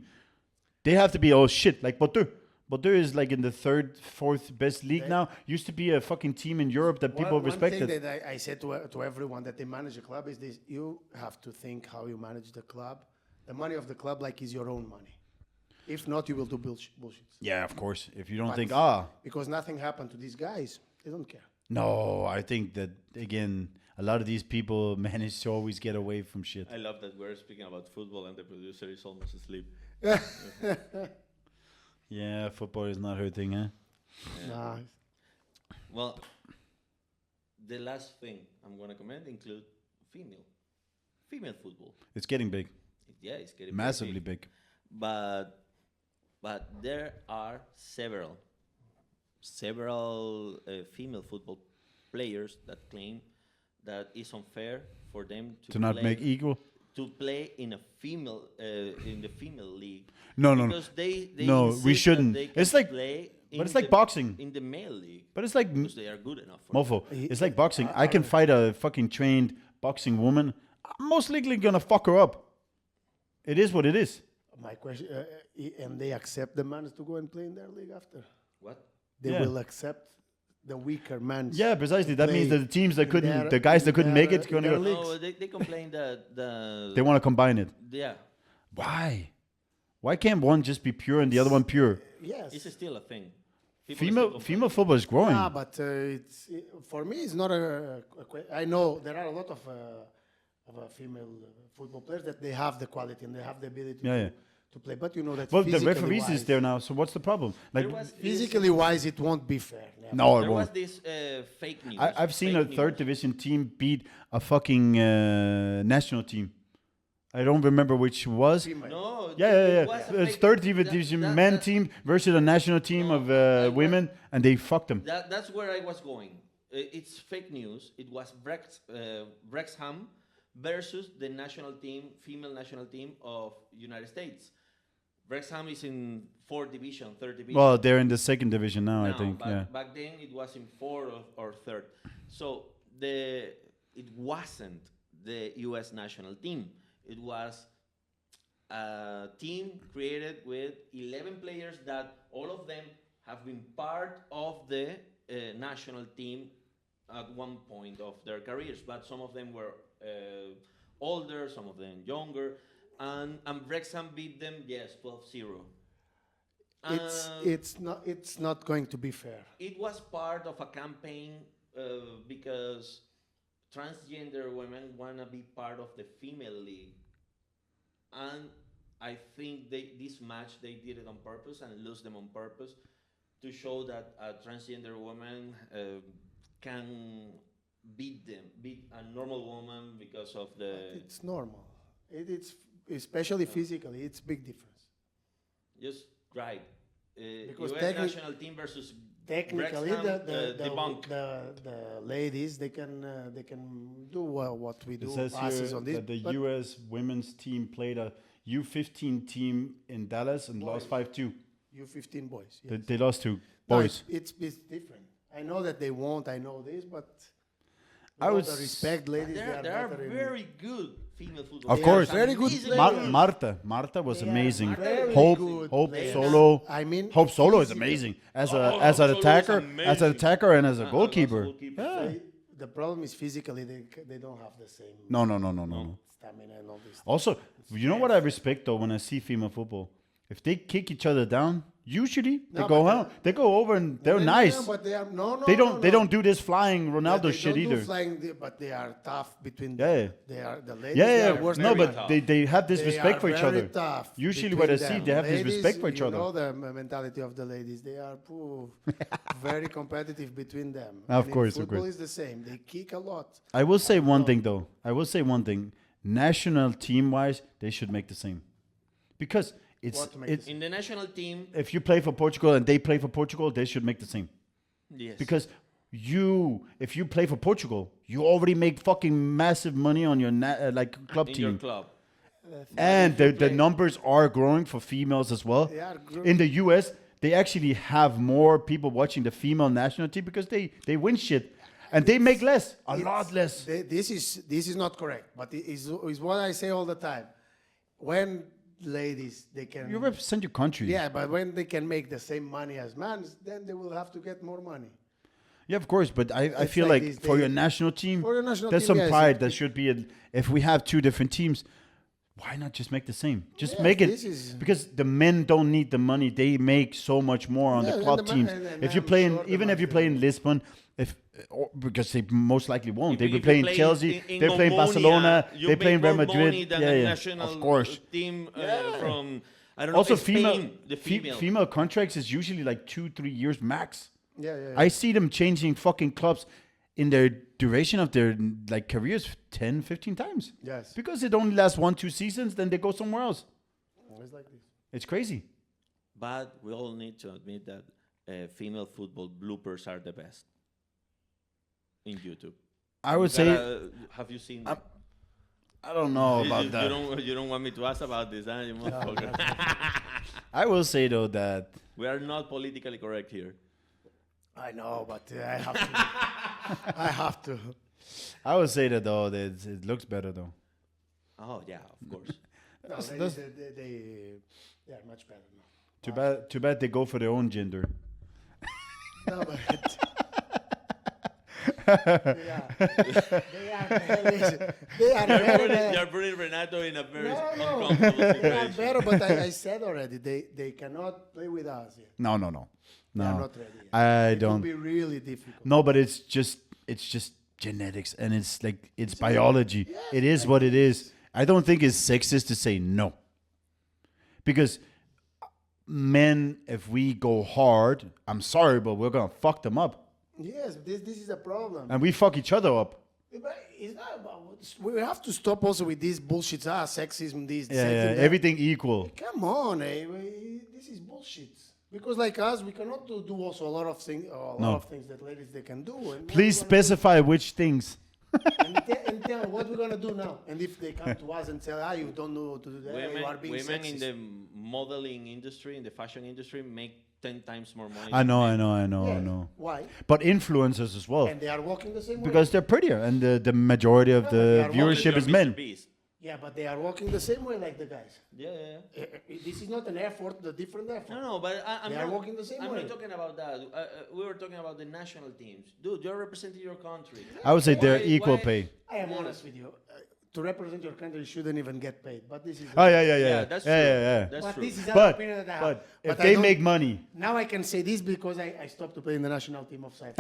They have to be all shit like Bordeaux. Bordeaux is like in the third, fourth best league now. Used to be a fucking team in Europe that people respected. One thing that I said to everyone that they manage a club is this: you have to think how you manage the club, the money of the club, like is your own money. If not, you will do bullshit. Yeah, of course. If you don't But think, because nothing happened to these guys, they don't care. no, I think that again, a lot of these people manage to always get away from shit. I love that we're speaking about football and the producer is almost asleep. Yeah, football is not her thing, huh? Nah. Well, the last thing I'm going to comment include female football. It's getting big, Yeah, it's getting very massively big. But there are several female football players that claim that it's unfair for them To not make equal. to play in a female in the female league. No. Because they No, insist we that shouldn't. they can It's like- play but in it's like the- boxing. in the male league But it's like because they are good enough for mofo. It's like boxing. I can fight a fucking trained boxing woman. I'm most likely gonna fuck her up. It is what it is. My question, and they accept the men to go and play in their league after. What? They Yeah. will accept the weaker men. Yeah, precisely. That means play that the teams that in couldn't, their- the guys that in couldn't their- make it, in gonna their go. league. No, they complain that the They want to combine it. yeah, Why? Why can't one just be pure and the other one pure? Yes. it's still a thing. People Female still female football is growing. Yeah, but for me, it's not I know there are a lot of female football players that they have the quality and they have the ability Yeah. to play. But you know that Well, the physically referees is wise- there now, so what's the problem? Like, There was Physically wise, it won't be fair. never. no, it There was won't. this fake news. I've seen a fake third news. division team beat a fucking national team. I don't remember which was. Female. No, Yeah. it was a It's fake- third that- division that- men that- team versus a national team No, of I was- women, and they fucked them. That's where I was going. It's fake news. It was Wrexham versus the national team, female national team of United States. Wrexham is in third division. Well, they're in the second division now, I Now, think. but Yeah. back then it was in fourth or third. So it wasn't the U.S. national team. It was a team created with 11 players that all of them have been part of the national team at one point of their careers, but some of them were older, some of them younger, and Wrexham beat them, yes, 12-0. It's not going to be fair. It was part of a campaign because transgender women want to be part of the female league. And I think this match, they did it on purpose and lose them on purpose to show that a transgender woman can beat a normal woman because of the... It's normal. It's especially physically. It's big difference. Just right. Because US national team versus Technically, Wrexham, the debunk. ladies they can do what we It do. says passes here on this, that the but U.S. women's team played a U15 team in Dallas and lost 5-2. U15 boys. Yes. They lost to No, boys. it's different. I know that they won't. I know this, but I with all was- the respect, ladies. There are better in- very good female football. Of They course. are very good Amazing players. players. Marta was They are amazing. very Hope good Hope players. Solo. I mean, Hope Solo is physical. amazing as Oh, an Hope Solo is attacker, amazing. and as a goalkeeper. Yeah. The problem is physically they don't have the same No. stamina and all this. Also, you know what I respect though when I see female football? If they kick each other down, usually they No, go but out. They go over and they're No, nice. but they are no. They don't do this flying Ronaldo They shit don't do either. flying, but they are tough between. Yeah. They are the ladies. Yeah, they are yeah. worse No, than but men. they have this They respect are for each very other. tough Usually between what I see, them. they have this Ladies, respect for each you other. know the mentality of the ladies. They are very competitive between them. Of And in course, of football course. is the same. They kick a lot. I will say one thing though. National team wise, they should make the same. Because What to make the In the national team, if you play for Portugal and they play for Portugal, they should make the same. yes. Because if you play for Portugal, you already make fucking massive money on your club in team. your club. And the numbers are growing for females as well. They are In the US, they actually have more people watching the female national team because they win shit. And they make less, a lot less. This is not correct, but it is what I say all the time. When ladies they can You represent your country. yeah, but when they can make the same money as men, then they will have to get more money. Yeah, of course, but I It's feel like like this, for they- your national team, For your national there's team, some yes, pride. There should be if we have two different teams, why not just make the same? Just Yes, make it this is- because the men don't need the money. They make so much more on Yeah, the and club the teams. and If you I'm play in, sure the even if you men play do. in Lisbon, because they most likely won't. If They you- will if play you in Chelsea. in They play in Omonia, Barcelona. you They play in make Real more money Madrid. than Yeah, the yeah, national of course. team from I don't Also, know. Spain, female the female. female contracts is usually like 2-3 years max. Yeah. I see them changing fucking clubs in their duration of their careers 10, 15 times. Yes. Because it only lasts 1-2 seasons, then they go somewhere else. It's like this. It's crazy. But we all need to admit that female football bloopers are the best in YouTube. I would say Have you seen? I don't know You- about you, that. You don't want me to ask about this, huh, you motherfucker? I will say though that We are not politically correct here. I know, but I have to. I have to. I would say that though that it looks better though. Oh yeah, of course. No, That's- ladies, that's- they are much better now. Too bad they go for their own gender. No, but they are better. You're putting Renato in a very No. uncomfortable They are situation. better, but I said already they cannot play with us yet. No. They are No. not ready yet. I It will don't. be really difficult. No, but it's just genetics and it's biology. It is what it is. I don't think it's sexist to say no. Because men, if we go hard, I'm sorry, but we're gonna fuck them up. Yes, this is a problem. And we fuck each other up. But it's not about, we have to stop also with this bullshit. Sexism, this, Yeah, sexism, that. everything equal. Come on, this is bullshit. Because like us, we cannot do also a lot of things, that ladies they can do. And Please what we're gonna specify which things. and tell what we're gonna do now. And if they come to us and say, you don't know to do that, you are being Women sexist. in the modeling industry, in the fashion industry, make 10 times more money. I than know. Yeah. Why? But influencers as well. And they are walking the same way. Because they're prettier and the majority of Yeah, the they are viewership is Mr. men. Beast. Yeah, but they are walking the same way like the guys. Yeah. This is not an effort, the different effort. No, but I'm They not, are walking the same I'm way. not talking about that. We were talking about the national teams. Dude, you're representing your country. I would say they're Why- equal why- pay. I am honest with you. To represent your country, you shouldn't even get paid. But this is. Oh yeah. That's yeah, true. yeah, yeah. That's But true. this is an But opinion that I have. but if But I they don't- make money, Now I can say this because I stopped to play in the national team of Cyprus.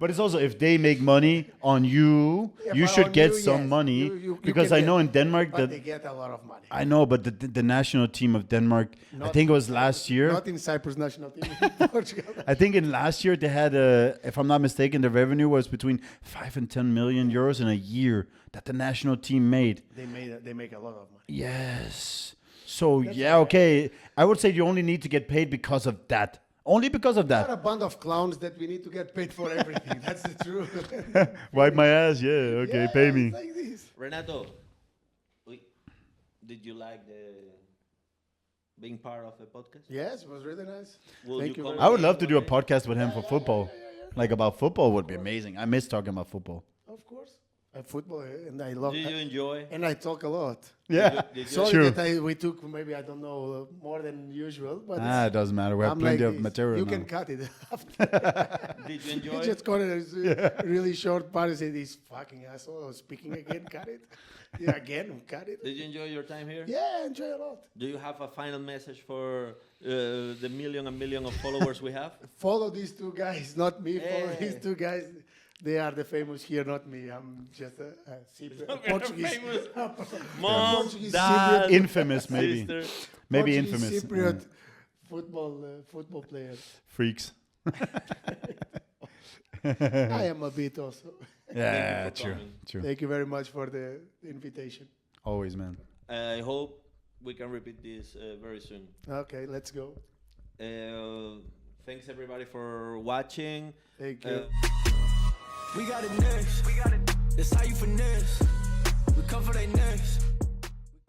but it's also if they make money on you, Yeah, you but should on get you, some yes. money You because can I know get- in Denmark But they that get a lot of money. I know, but the national team of Denmark, I Not think it in was last year. Not in Cyprus national team in Portugal. I think in last year they had if I'm not mistaken, the revenue was between 5 and 10 million euros in a year that the national team made. They make a lot of money. Yes. So okay. I would say you only need to get paid because of that. Only because of We are that. a band of clowns that we need to get paid for everything. That's the truth. Wipe my ass. Yeah. Okay. Yeah, Pay me. it's like this. Renato, Did you like being part of the podcast? Yes, it was really nice. Will Thank you come very I would again love to do a one day? podcast with him for football. Like about football would be amazing. I miss talking about football. Of course. I football and I love Did you enjoy? and I talk a lot. Yeah, Did you- Sorry True. that we took maybe I don't know more than usual, but it doesn't matter. We have I'm plenty like of this. material You now. can cut it. Did you enjoy? You just got a really short part and say this fucking asshole speaking again, cut it. Yeah, again, cut it. Did you enjoy your time here? Yeah, I enjoy a lot. Do you have a final message for the million of followers we have? Follow these two guys, not me. Follow Hey. these two guys. They are the famous here, not me. I'm just a Portuguese. famous. a Mom, Portuguese dad, Cypriot- Infamous, maybe. sister. Maybe Portuguese infamous. Cypriot football player. Freaks. I am a bit also. Yeah, for true. coming. True. Thank you very much for the invitation. Always, man. I hope we can repeat this very soon. Okay, let's go. Thanks everybody for watching. Thank you. We got it next. That's how you finesse. We cover they necks.